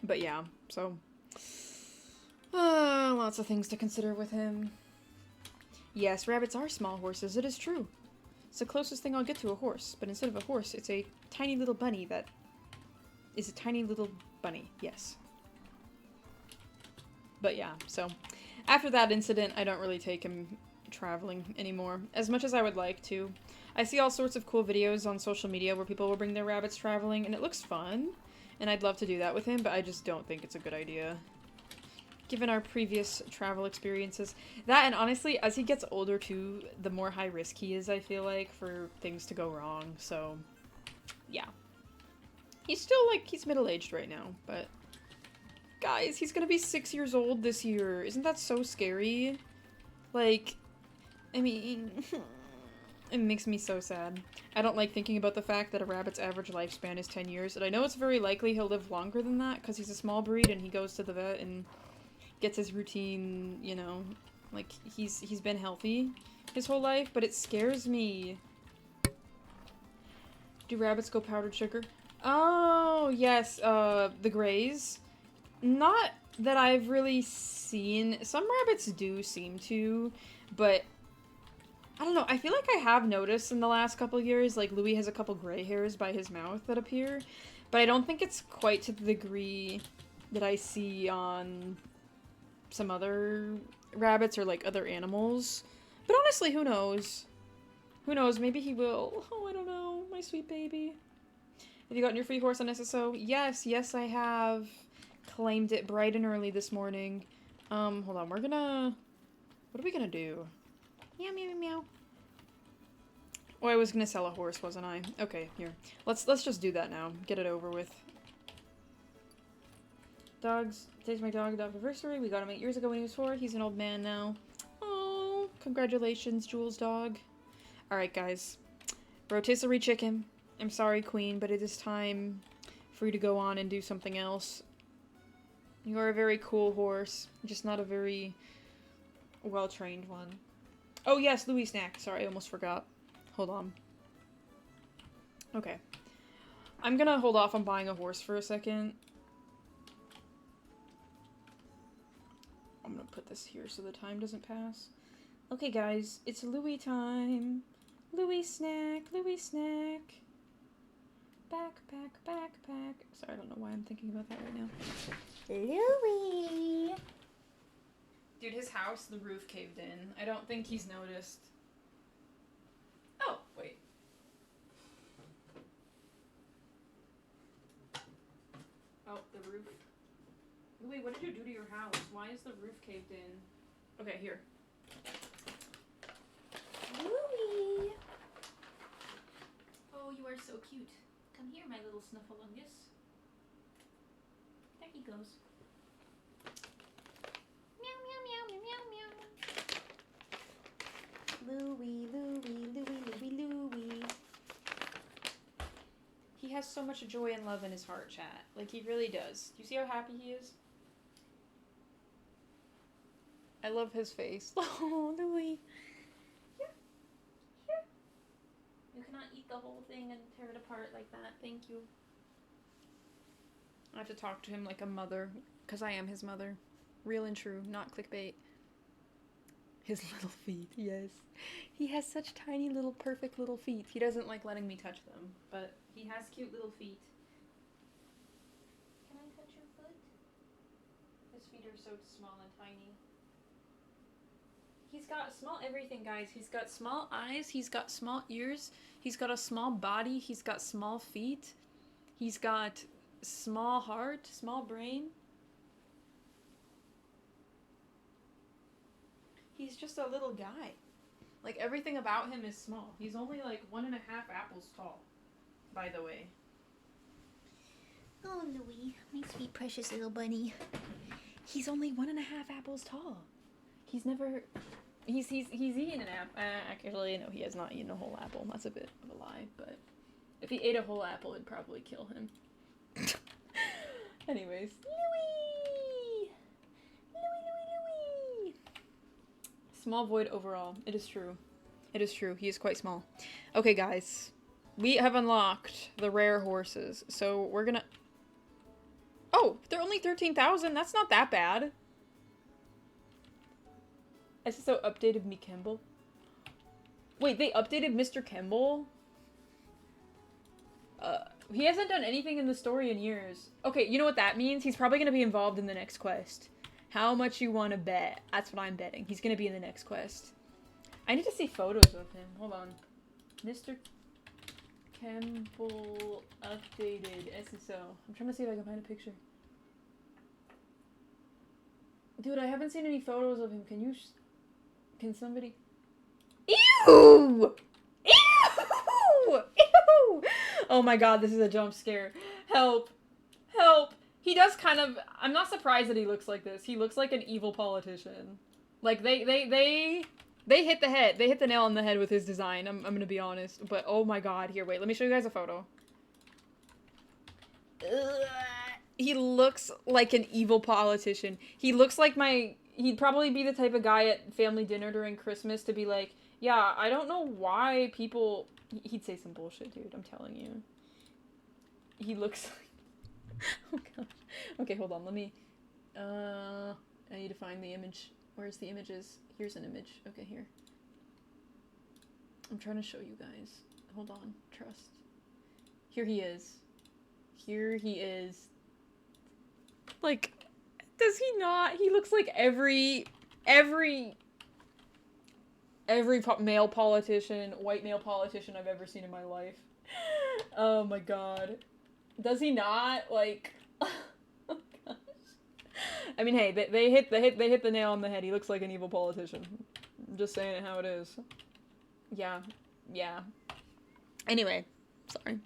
But yeah, so... lots of things to consider with him. Yes, rabbits are small horses, it is true. It's the closest thing I'll get to a horse, but instead of a horse, it's a tiny little bunny that is a tiny little bunny, yes. But yeah, so after that incident, I don't really take him traveling anymore, as much as I would like to. I see all sorts of cool videos on social media where people will bring their rabbits traveling, and it looks fun, and I'd love to do that with him, but I just don't think it's a good idea, given our previous travel experiences. That, and honestly, as he gets older too, the more high risk he is, I feel like, for things to go wrong, so yeah. He's still, like, he's middle-aged right now, but guys, he's gonna be 6 years old this year. Isn't that so scary? Like, I mean, it makes me so sad. I don't like thinking about the fact that a rabbit's average lifespan is 10 years, and I know it's very likely he'll live longer than that, because he's a small breed and he goes to the vet and gets his routine, you know, like, he's been healthy his whole life, but it scares me. Do rabbits go powdered sugar? Oh, yes, the grays. Not that I've really seen. Some rabbits do seem to, but I don't know. I feel like I have noticed in the last couple years, like, Louis has a couple gray hairs by his mouth that appear, but I don't think it's quite to the degree that I see on some other rabbits or, like, other animals. But honestly, who knows? Who knows? Maybe he will. Oh, I don't know. My sweet baby. Have you gotten your free horse on SSO? Yes, yes, I have. Claimed it bright and early this morning. Hold on. What are we gonna do? Meow, meow, meow, meow. Oh, I was gonna sell a horse, wasn't I? Okay, here. Let's just do that now. Get it over with. Dogs. Today's my dog anniversary. We got him 8 years ago when he was 4. He's an old man now. Oh, congratulations, Jules' dog. Alright, guys. Rotisserie chicken. I'm sorry, Queen, but it is time free to go on and do something else. You are a very cool horse, just not a very well-trained one. Oh yes, Louis snack. Sorry, I almost forgot. Hold on. Okay. I'm gonna hold off on buying a horse for a second. I'm gonna put this here so the time doesn't pass. Okay guys, it's Louis time. Louis snack, Louis snack. Backpack, backpack. Sorry, I don't know why I'm thinking about that right now. Louis! Dude, his house, the roof caved in. I don't think he's noticed. Oh, wait. Oh, the roof. Louis, what did you do to your house? Why is the roof caved in? Okay, here. Louis! Oh, you are so cute. Come here, my little snuffleupagus. There he goes. Meow, meow, meow, meow, meow. Louis, Louis, Louis, Louis, Louis. He has so much joy and love in his heart, chat. Like, he really does. Do you see how happy he is? I love his face. Oh, Louis. Here. Here. You cannot eat the whole thing and tear it apart like that. Thank you. I have to talk to him like a mother, because I am his mother. Real and true, not clickbait. His little feet, yes. He has such tiny little perfect little feet. He doesn't like letting me touch them, but he has cute little feet. Can I touch your foot? His feet are so small and tiny. He's got small everything, guys. He's got small eyes, he's got small ears, he's got a small body, he's got small feet, he's got small heart, small brain. He's just a little guy. Like, everything about him is small. He's only like 1.5 apples tall, by the way. Oh, Louis, my sweet precious little bunny. He's only 1.5 apples tall. He's never... He's eaten an apple. Actually, no, he has not eaten a whole apple. That's a bit of a lie, but if he ate a whole apple, it'd probably kill him. Anyways. Louis! Louis, Louis, Louis! Small void overall. It is true. It is true. He is quite small. Okay, guys. We have unlocked the rare horses, so we're gonna... Oh, they're only 13,000. That's not that bad. SSO updated me Kemble. Wait, they updated Mr. Kemble? He hasn't done anything in the story in years. Okay, you know what that means? He's probably gonna be involved in the next quest. How much you want to bet? That's what I'm betting. He's gonna be in the next quest. I need to see photos of him. Hold on. Mr. Kemble updated SSO. I'm trying to see if I can find a picture. Dude, I haven't seen any photos of him. Can you... Can somebody... Ew! Ew! Ew! Oh my god, this is a jump scare. Help. Help. He does kind of... I'm not surprised that he looks like this. He looks like an evil politician. Like, they hit the head. They hit the nail on the head with his design. I'm gonna be honest. But, oh my god. Here, wait. Let me show you guys a photo. Ugh. He looks like an evil politician. He looks like my... He'd probably be the type of guy at family dinner during Christmas to be like, yeah, I don't know why people... He'd say some bullshit, dude. I'm telling you. He looks like... Oh, gosh. Okay, hold on. Let me... I need to find the image. Where's the images? Here's an image. Okay, here. I'm trying to show you guys. Hold on. Trust. Here he is. Here he is. Like, does he not? He looks like every male politician, white male politician I've ever seen in my life. Oh my god. Does he not? Like, oh gosh. I mean, hey, they hit the nail on the head. He looks like an evil politician. I'm just saying it how it is. Yeah. Yeah. Anyway, sorry.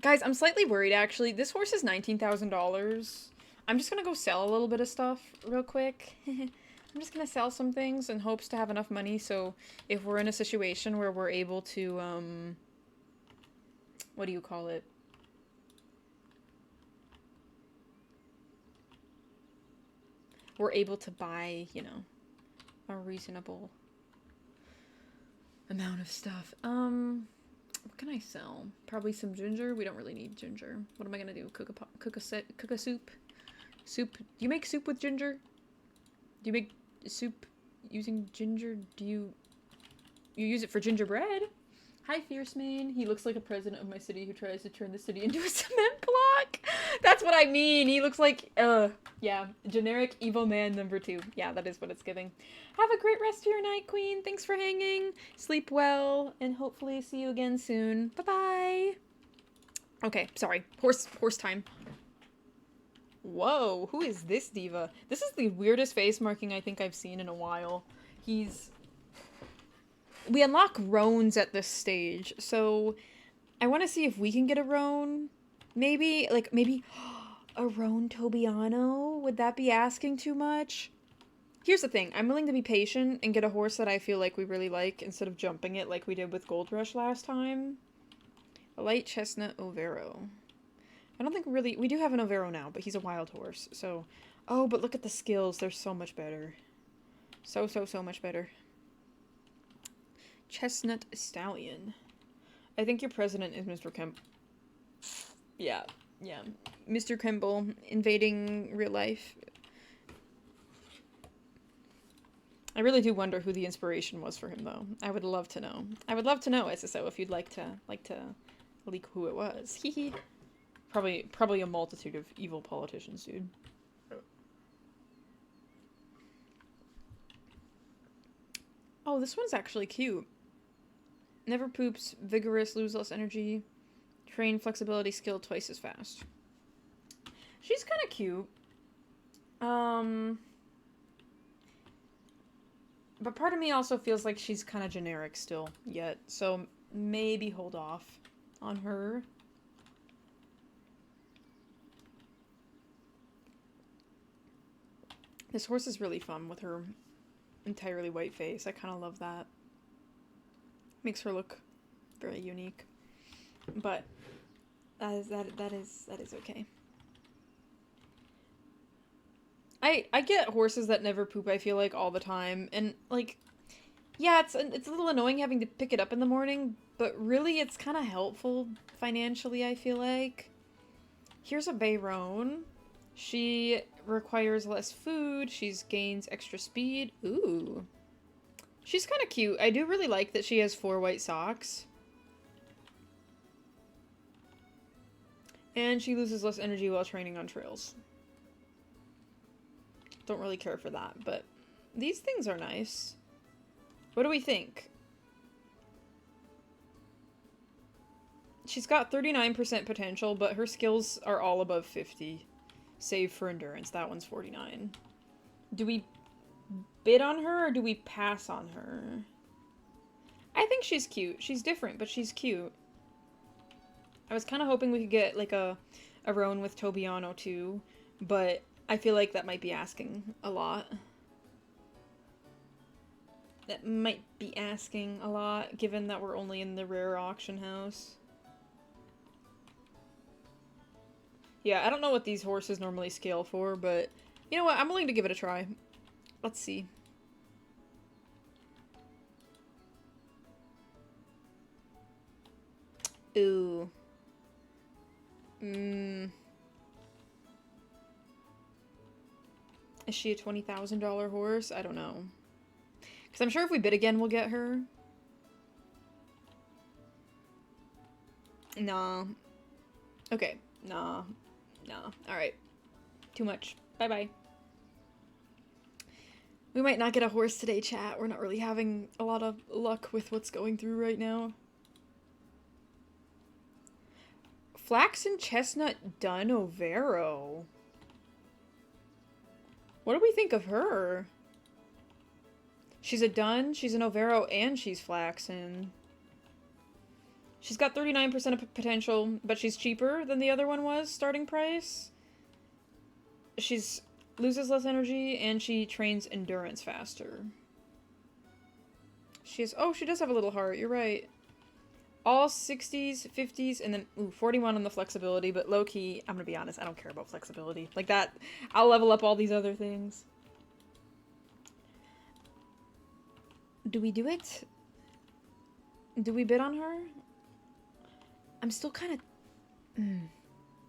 Guys, I'm slightly worried, actually. This horse is $19,000. I'm just gonna go sell a little bit of stuff real quick. I'm just gonna sell some things in hopes to have enough money, so if we're in a situation where we're able to, what do you call it? we're able to buy, you know, a reasonable amount of stuff. What can I sell? Probably some ginger. We don't really need ginger. What am I gonna do? Cook a soup? Soup? Do you make soup with ginger? Do you make soup using ginger? Do you use it for gingerbread? Hi, Fierce Mane. He looks like a president of my city who tries to turn the city into a cement block. That's what I mean. He looks like, yeah, generic evil man #2. Yeah, that is what it's giving. Have a great rest of your night, Queen. Thanks for hanging. Sleep well, and hopefully see you again soon. Bye-bye. Okay, sorry. Horse time. Whoa, who is this diva? This is the weirdest face marking I think I've seen in a while. We unlock roans at this stage, so I want to see if we can get a roan. Maybe a roan Tobiano? Would that be asking too much? Here's the thing, I'm willing to be patient and get a horse that I feel like we really like instead of jumping it like we did with Gold Rush last time. A light chestnut Overo. I don't think we do have an Overo now, but he's a wild horse, so... Oh, but look at the skills, they're so much better. So much better. Chestnut Stallion. I think your president is Mr. Kemp. Yeah. Mr. Kemble invading real life. I really do wonder who the inspiration was for him, though. I would love to know. I would love to know, SSO, if you'd like to leak who it was. Hehe. Probably a multitude of evil politicians, dude. Oh, this one's actually cute. Never poops, vigorous, lose less energy, train flexibility, skill twice as fast. She's kind of cute. But part of me also feels like she's kind of generic still yet, so maybe hold off on her. This horse is really fun with her entirely white face. I kind of love that. Makes her look very unique. But that is okay. I get horses that never poop, I feel like, all the time. And, like, yeah, it's a little annoying having to pick it up in the morning, but really it's kind of helpful financially, I feel like. Here's a Bayron. She requires less food. She gains extra speed. Ooh. She's kind of cute. I do really like that she has 4 white socks. And she loses less energy while training on trails. Don't really care for that, but these things are nice. What do we think? She's got 39% potential, but her skills are all above 50. Save for endurance. That one's 49. Do we bid on her or do we pass on her? I think she's cute. She's different, but she's cute. I was kind of hoping we could get like a roan with Tobiano too, but I feel like that might be asking a lot. That might be asking a lot, given that we're only in the rare auction house. Yeah, I don't know what these horses normally scale for, but you know what? I'm willing to give it a try. Let's see. Ooh. Is she a $20,000 horse? I don't know. Because I'm sure if we bid again, we'll get her. Nah. Okay. Nah. Alright. Too much. Bye-bye. We might not get a horse today, chat. We're not really having a lot of luck with what's going through right now. Flaxen Chestnut Dun Overo. What do we think of her? She's a Dun, she's an Overo, and she's Flaxen. She's got 39% of potential, but she's cheaper than the other one was, starting price. She's loses less energy, and she trains endurance faster. She does have a little heart, you're right. All 60s, 50s, and then, 41 on the flexibility, but low-key, I'm gonna be honest, I don't care about flexibility. Like that, I'll level up all these other things. Do we do it? Do we bid on her? I'm still kind of...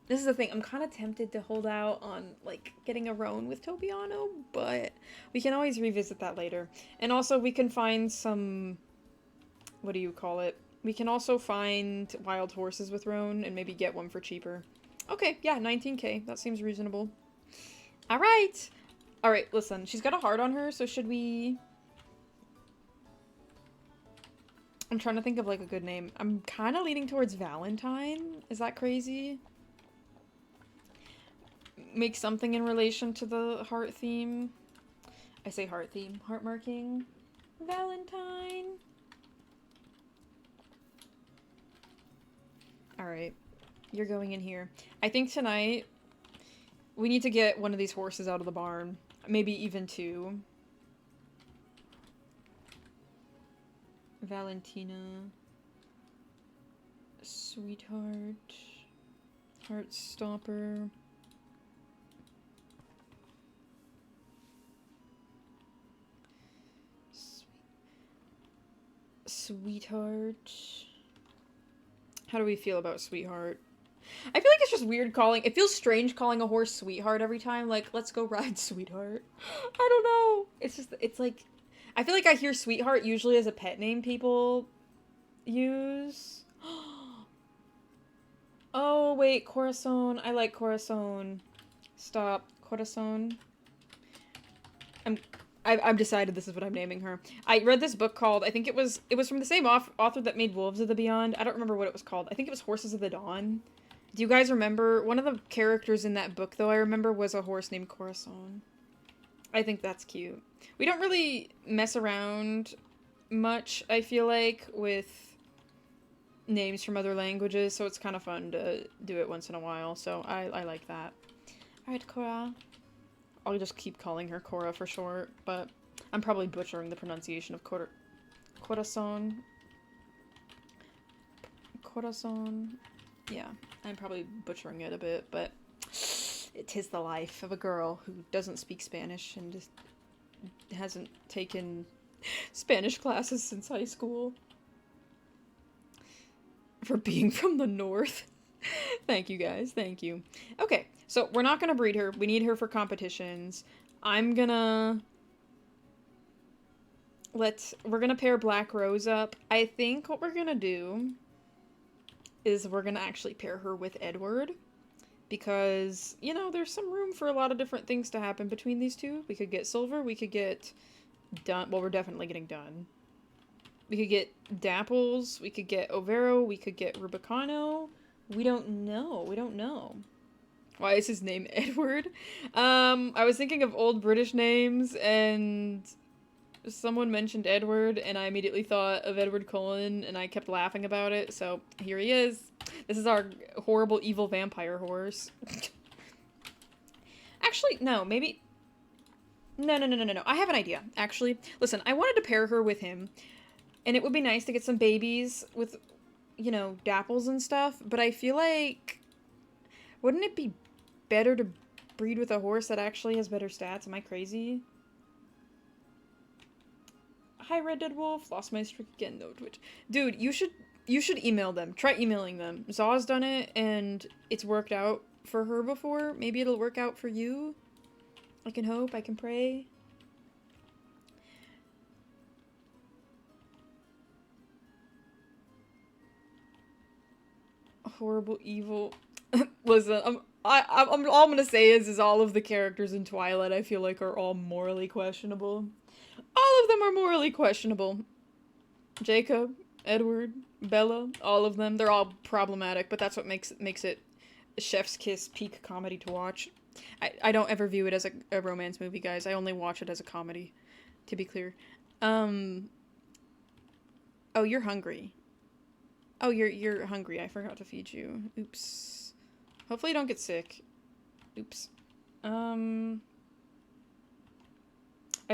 This is the thing. I'm kind of tempted to hold out on, like, getting a roan with Tobiano, but we can always revisit that later. And also, we can find some... What do you call it? We can also find wild horses with roan and maybe get one for cheaper. Okay, yeah, 19k. That seems reasonable. Alright! Alright, listen. She's got a heart on her, so should we... I'm trying to think of, like, a good name. I'm kind of leaning towards Valentine. Is that crazy? Make something in relation to the heart theme. I say heart theme. Heart marking. Valentine. Alright. You're going in here. I think tonight we need to get one of these horses out of the barn. Maybe even two. Valentina. Sweetheart. Heartstopper. Sweetheart. How do we feel about Sweetheart? I feel like it's just weird calling... It feels strange calling a horse Sweetheart every time. Like, let's go ride Sweetheart. I don't know. It's just... It's like... I feel like I hear Sweetheart usually as a pet name people use. Oh, wait. Corazon. I like Corazon. Stop. Corazon. I've decided this is what I'm naming her. I read this book called, I think it was from the same author that made Wolves of the Beyond. I don't remember what it was called. I think it was Horses of the Dawn. Do you guys remember? One of the characters in that book, though, I remember was a horse named Corazon. I think that's cute. We don't really mess around much, I feel like, with names from other languages, so it's kind of fun to do it once in a while, so I like that. Alright, Cora. I'll just keep calling her Cora for short, but I'm probably butchering the pronunciation of Corazon. Corazon. Yeah, I'm probably butchering it a bit, but it is the life of a girl who doesn't speak Spanish and just hasn't taken Spanish classes since high school. For being from the north. Thank you, guys. Thank you. Okay, so we're not gonna breed her. We need her for competitions. We're gonna pair Black Rose up. I think what we're gonna do is we're gonna actually pair her with Edward. Because, you know, there's some room for a lot of different things to happen between these two. We could get Silver, we could get Dun. Well, we're definitely getting Dun. We could get Dapples, we could get Overo, we could get Rubicano. We don't know. We don't know. Why is his name Edward? I was thinking of old British names, and someone mentioned Edward, and I immediately thought of Edward Cullen, and I kept laughing about it, so here he is. This is our horrible, evil vampire horse. Actually, no, maybe... No. I have an idea, actually. Listen, I wanted to pair her with him, and it would be nice to get some babies with, you know, Dapples and stuff, but I feel like... Wouldn't it be better to breed with a horse that actually has better stats? Am I crazy? Hi, Red Dead Wolf. Lost my streak again, no Twitch. Dude, you should email them. Try emailing them. Zaw's done it, and it's worked out for her before. Maybe it'll work out for you. I can hope. I can pray. Horrible, evil. Listen, I'm all I'm gonna say is all of the characters in Twilight I feel like are all morally questionable. All of them are morally questionable. Jacob, Edward, Bella, all of them. They're all problematic, but that's what makes it chef's kiss peak comedy to watch. I don't ever view it as a romance movie, guys. I only watch it as a comedy, to be clear. Oh, you're hungry. Oh, you're hungry. I forgot to feed you. Oops. Hopefully you don't get sick. Oops. I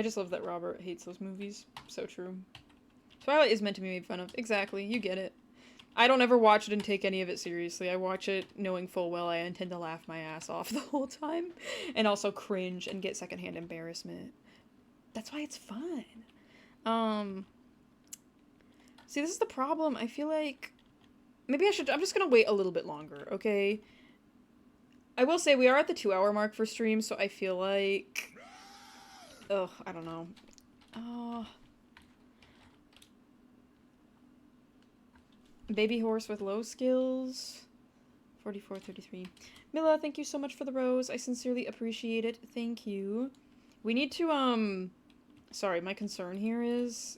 just love that Robert hates those movies. So true. Twilight is meant to be made fun of. Exactly. You get it. I don't ever watch it and take any of it seriously. I watch it knowing full well I intend to laugh my ass off the whole time. And also cringe and get secondhand embarrassment. That's why it's fun. See, this is the problem. I feel like maybe I'm just gonna wait a little bit longer, okay? I will say we are at the 2-hour mark for stream, so I feel like... Ugh, I don't know. Baby horse with low skills. 44, 33. Mila, thank you so much for the rose. I sincerely appreciate it. Thank you. We need to, sorry, my concern here is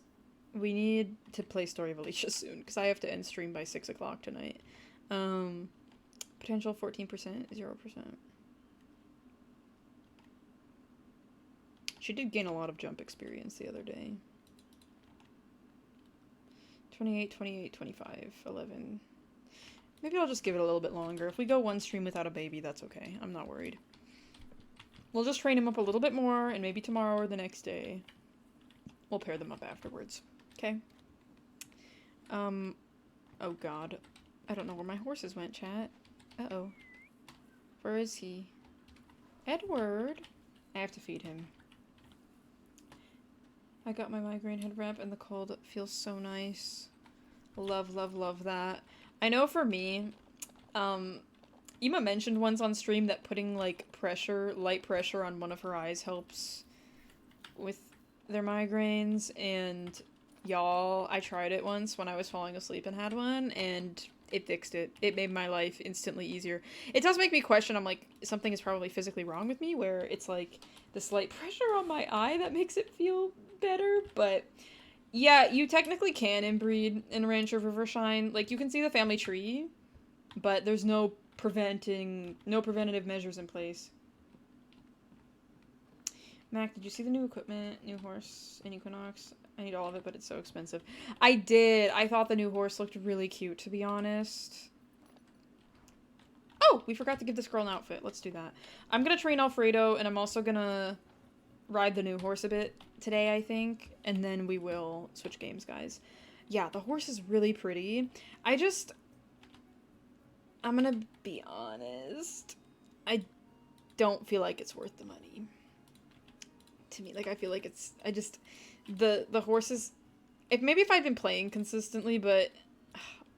we need to play Story of Alicia soon, because I have to end stream by 6 o'clock tonight. Potential 14%, 0%. She did gain a lot of jump experience the other day. 28, 28, 25, 11. Maybe I'll just give it a little bit longer. If we go one stream without a baby, that's okay. I'm not worried. We'll just train him up a little bit more, and maybe tomorrow or the next day, we'll pair them up afterwards. Okay? Oh god. I don't know where my horses went, chat. Uh-oh. Where is he? Edward? I have to feed him. I got my migraine head wrap and the cold feels so nice. Love, love, love that. I know for me, Ima mentioned once on stream that putting, like, light pressure on one of her eyes helps with their migraines, and y'all, I tried it once when I was falling asleep and had one, and it fixed it. It made my life instantly easier. It does make me question, I'm like, something is probably physically wrong with me, where it's like, the slight pressure on my eye that makes it feel better, but yeah, you technically can inbreed in Ranch of Rivershine. Like, you can see the family tree, but there's no preventative measures in place. Mac, did you see the new equipment, new horse in Equinox? I need all of it, but it's so expensive. I did. I thought the new horse looked really cute, to be honest. Oh, we forgot to give this girl an outfit. Let's do that. I'm gonna train Alfredo, and I'm also gonna ride the new horse a bit today, I think, and then we will switch games, guys. Yeah, the horse is really pretty. I'm gonna be honest. I don't feel like it's worth the money. To me, like, I feel like the horses, if I've been playing consistently, but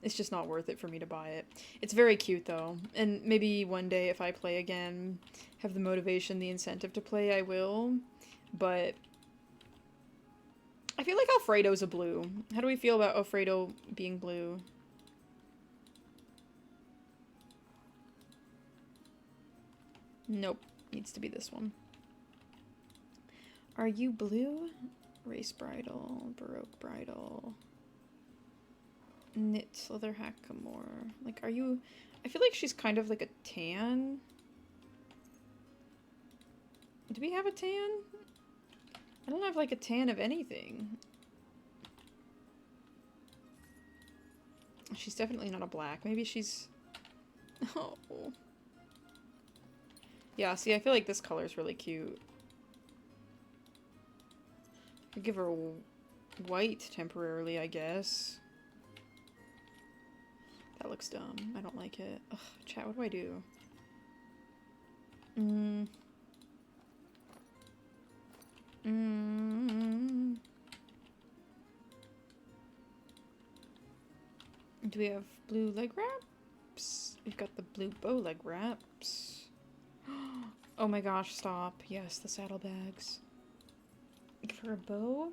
it's just not worth it for me to buy it. It's very cute, though, and maybe one day if I play again, have the motivation, the incentive to play, I will. But I feel like Alfredo's a blue. How do we feel about Alfredo being blue? Nope. Needs to be this one. Are you blue? Race bridle, Baroque bridle, knit leather hackamore. Like, are you... I feel like she's kind of like a tan. Do we have a tan? I don't have, like, a tan of anything. She's definitely not a black. Maybe she's... Oh. Yeah, see, I feel like this color is really cute. I'll give her white temporarily, I guess. That looks dumb. I don't like it. Ugh, chat, what do I do? Do we have blue leg wraps? We've got the blue bow leg wraps. Oh my gosh, stop. Yes, the saddlebags. Give her a bow?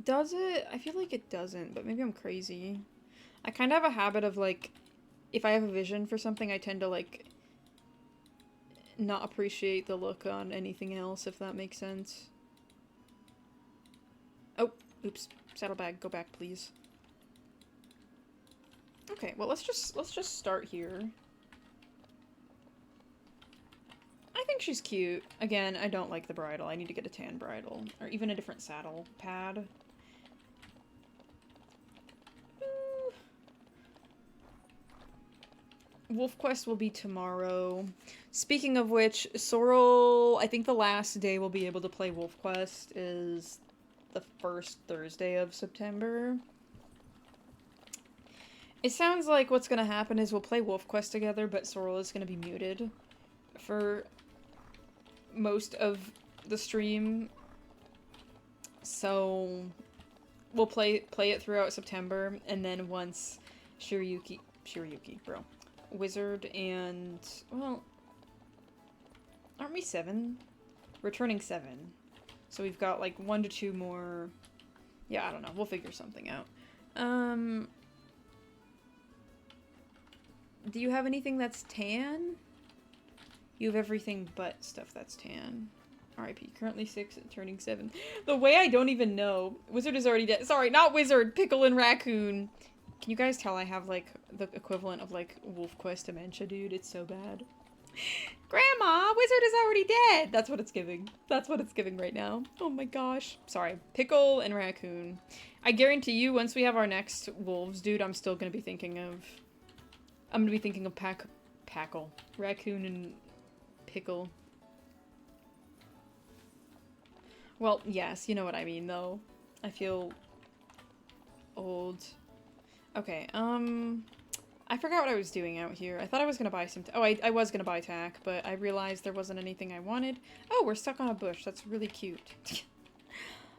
Does it? I feel like it doesn't, but maybe I'm crazy. I kind of have a habit of, like, if I have a vision for something, I tend to, like, not appreciate the look on anything else, if that makes sense. Oh, oops. Saddlebag, go back, please. Okay, well, let's just start here. I think she's cute. Again, I don't like the bridle. I need to get a tan bridle. Or even a different saddle pad. Wolf Quest will be tomorrow. Speaking of which, Sorrel, I think the last day we'll be able to play Wolf Quest is the first Thursday of September. It sounds like what's gonna happen is we'll play Wolf Quest together, but Sorrel is gonna be muted for most of the stream. So we'll play it throughout September, and then once Shiryuki, bro, Wizard, and well, aren't we 7? We're turning 7, so we've got like 1 to 2 more. Yeah, I don't know. We'll figure something out. Do you have anything that's tan? You have everything but stuff that's tan. RIP. Currently 6 and turning 7. The way I don't even know. Wizard is already dead. Sorry, not Wizard. Pickle and Raccoon. Can you guys tell I have, like, the equivalent of, like, Wolf Quest dementia, dude? It's so bad. Grandma, Wizard is already dead! That's what it's giving. That's what it's giving right now. Oh my gosh. Sorry. Pickle and Raccoon. I guarantee you, once we have our next wolves, dude, I'm still gonna be thinking of... I'm gonna be thinking of Packle. Raccoon and Pickle. Well, yes, you know what I mean, though. I feel old. Okay, I forgot what I was doing out here. I thought I was gonna buy some... Oh, I was gonna buy tack, but I realized there wasn't anything I wanted. Oh, we're stuck on a bush. That's really cute.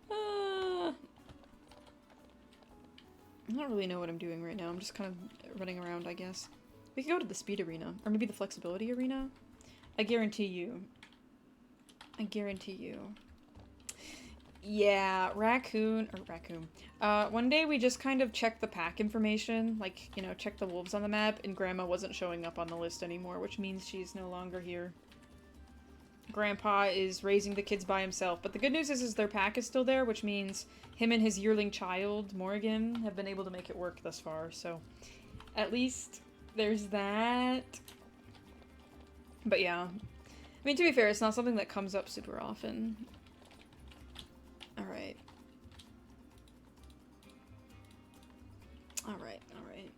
I don't really know what I'm doing right now. I'm just kind of running around, I guess. We could go to the speed arena. Or maybe the flexibility arena? I guarantee you. I guarantee you. Yeah, Raccoon. One day we just kind of checked the pack information. Like, you know, checked the wolves on the map, and Grandma wasn't showing up on the list anymore, which means she's no longer here. Grandpa is raising the kids by himself. But the good news is their pack is still there, which means him and his yearling child, Morrigan, have been able to make it work thus far. So, at least... there's that. But yeah. I mean, to be fair, it's not something that comes up super often. Alright. Alright, alright.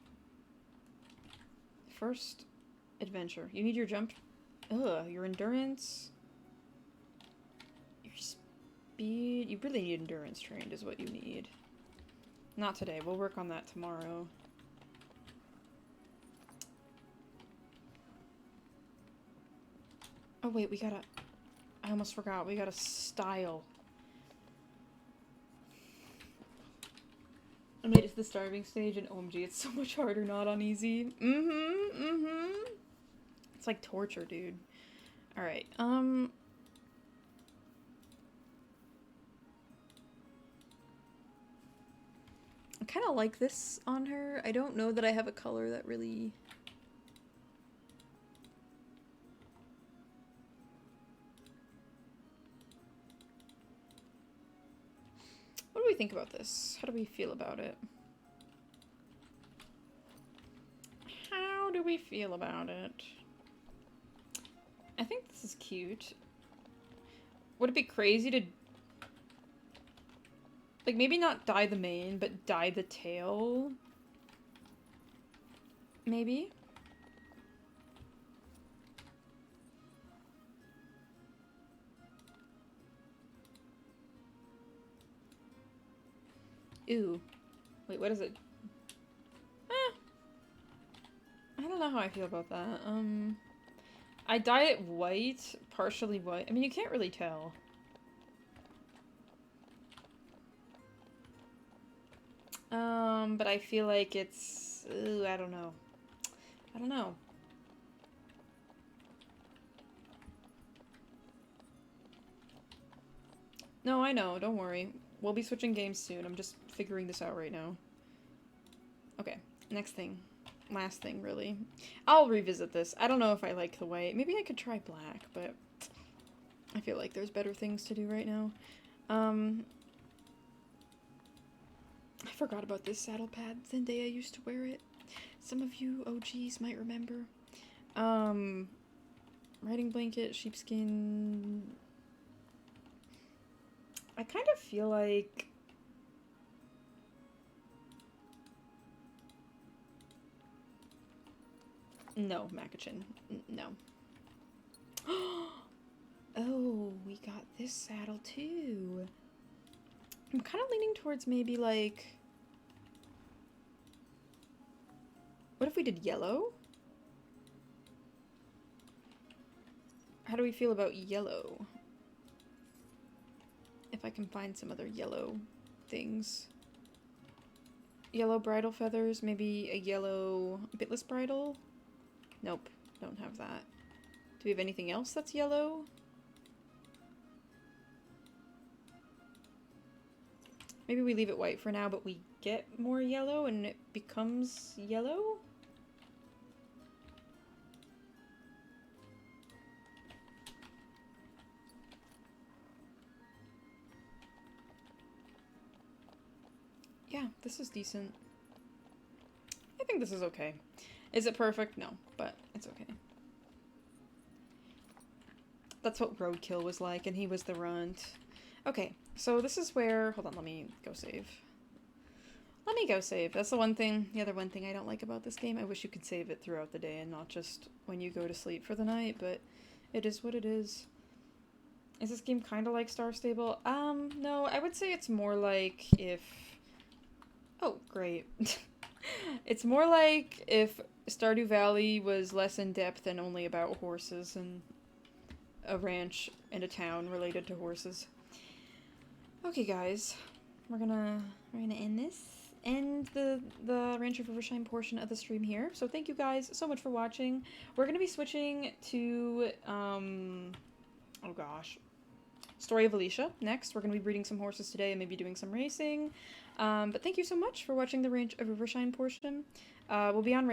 First adventure. You need your jump... Ugh, your endurance... Your speed... You really need endurance trained is what you need. Not today. We'll work on that tomorrow. Oh wait, we gotta... I almost forgot. We gotta style. I made it to the starving stage, and OMG, it's so much harder not on easy. It's like torture, dude. Alright, I kind of like this on her. I don't know that I have a color that really... What do we think about this? How do we feel about it? How do we feel about it? I think this is cute. Would it be crazy to... like, maybe not dye the mane, but dye the tail? Maybe? Ooh. Wait, what is it? I don't know how I feel about that. I dye it white, partially white. I mean, you can't really tell. But I feel like it's... ooh, I don't know. I don't know. No, I know. Don't worry. We'll be switching games soon. I'm just figuring this out right now. Okay, next thing. Last thing, really. I'll revisit this. I don't know if I like the white. Maybe I could try black, but I feel like there's better things to do right now. I forgot about this saddle pad. Zendaya used to wear it. Some of you OGs might remember. Riding blanket, sheepskin... I kind of feel like... no, Macachin. No. Oh, we got this saddle too. I'm kind of leaning towards maybe like... what if we did yellow? How do we feel about yellow? if I can find some other yellow things. Yellow bridle feathers, maybe a yellow bitless bridle? Nope, don't have that. Do we have anything else that's yellow? Maybe we leave it white for now, but we get more yellow and it becomes yellow? Yeah, this is decent. I think this is okay. Is it perfect? No, but it's okay. That's what Roadkill was like, and he was the runt. Okay, so this is where... Hold on, let me go save. Let me go save. That's the one thing, the other one thing I don't like about this game. I wish you could save it throughout the day and not just when you go to sleep for the night, but it is what it is. Is this game kind of like Star Stable? No, I would say it's more like if... Oh, great. It's more like if Stardew Valley was less in depth and only about horses and a ranch and a town related to horses. Okay, guys, we're gonna end the Ranch of Rivershine portion of the stream here. So thank you guys so much for watching. We're gonna be switching to oh gosh, Story of Alicia next. We're gonna be breeding some horses today and maybe doing some racing. But thank you so much for watching the Ranch of Rivershine portion. We'll be on Ranch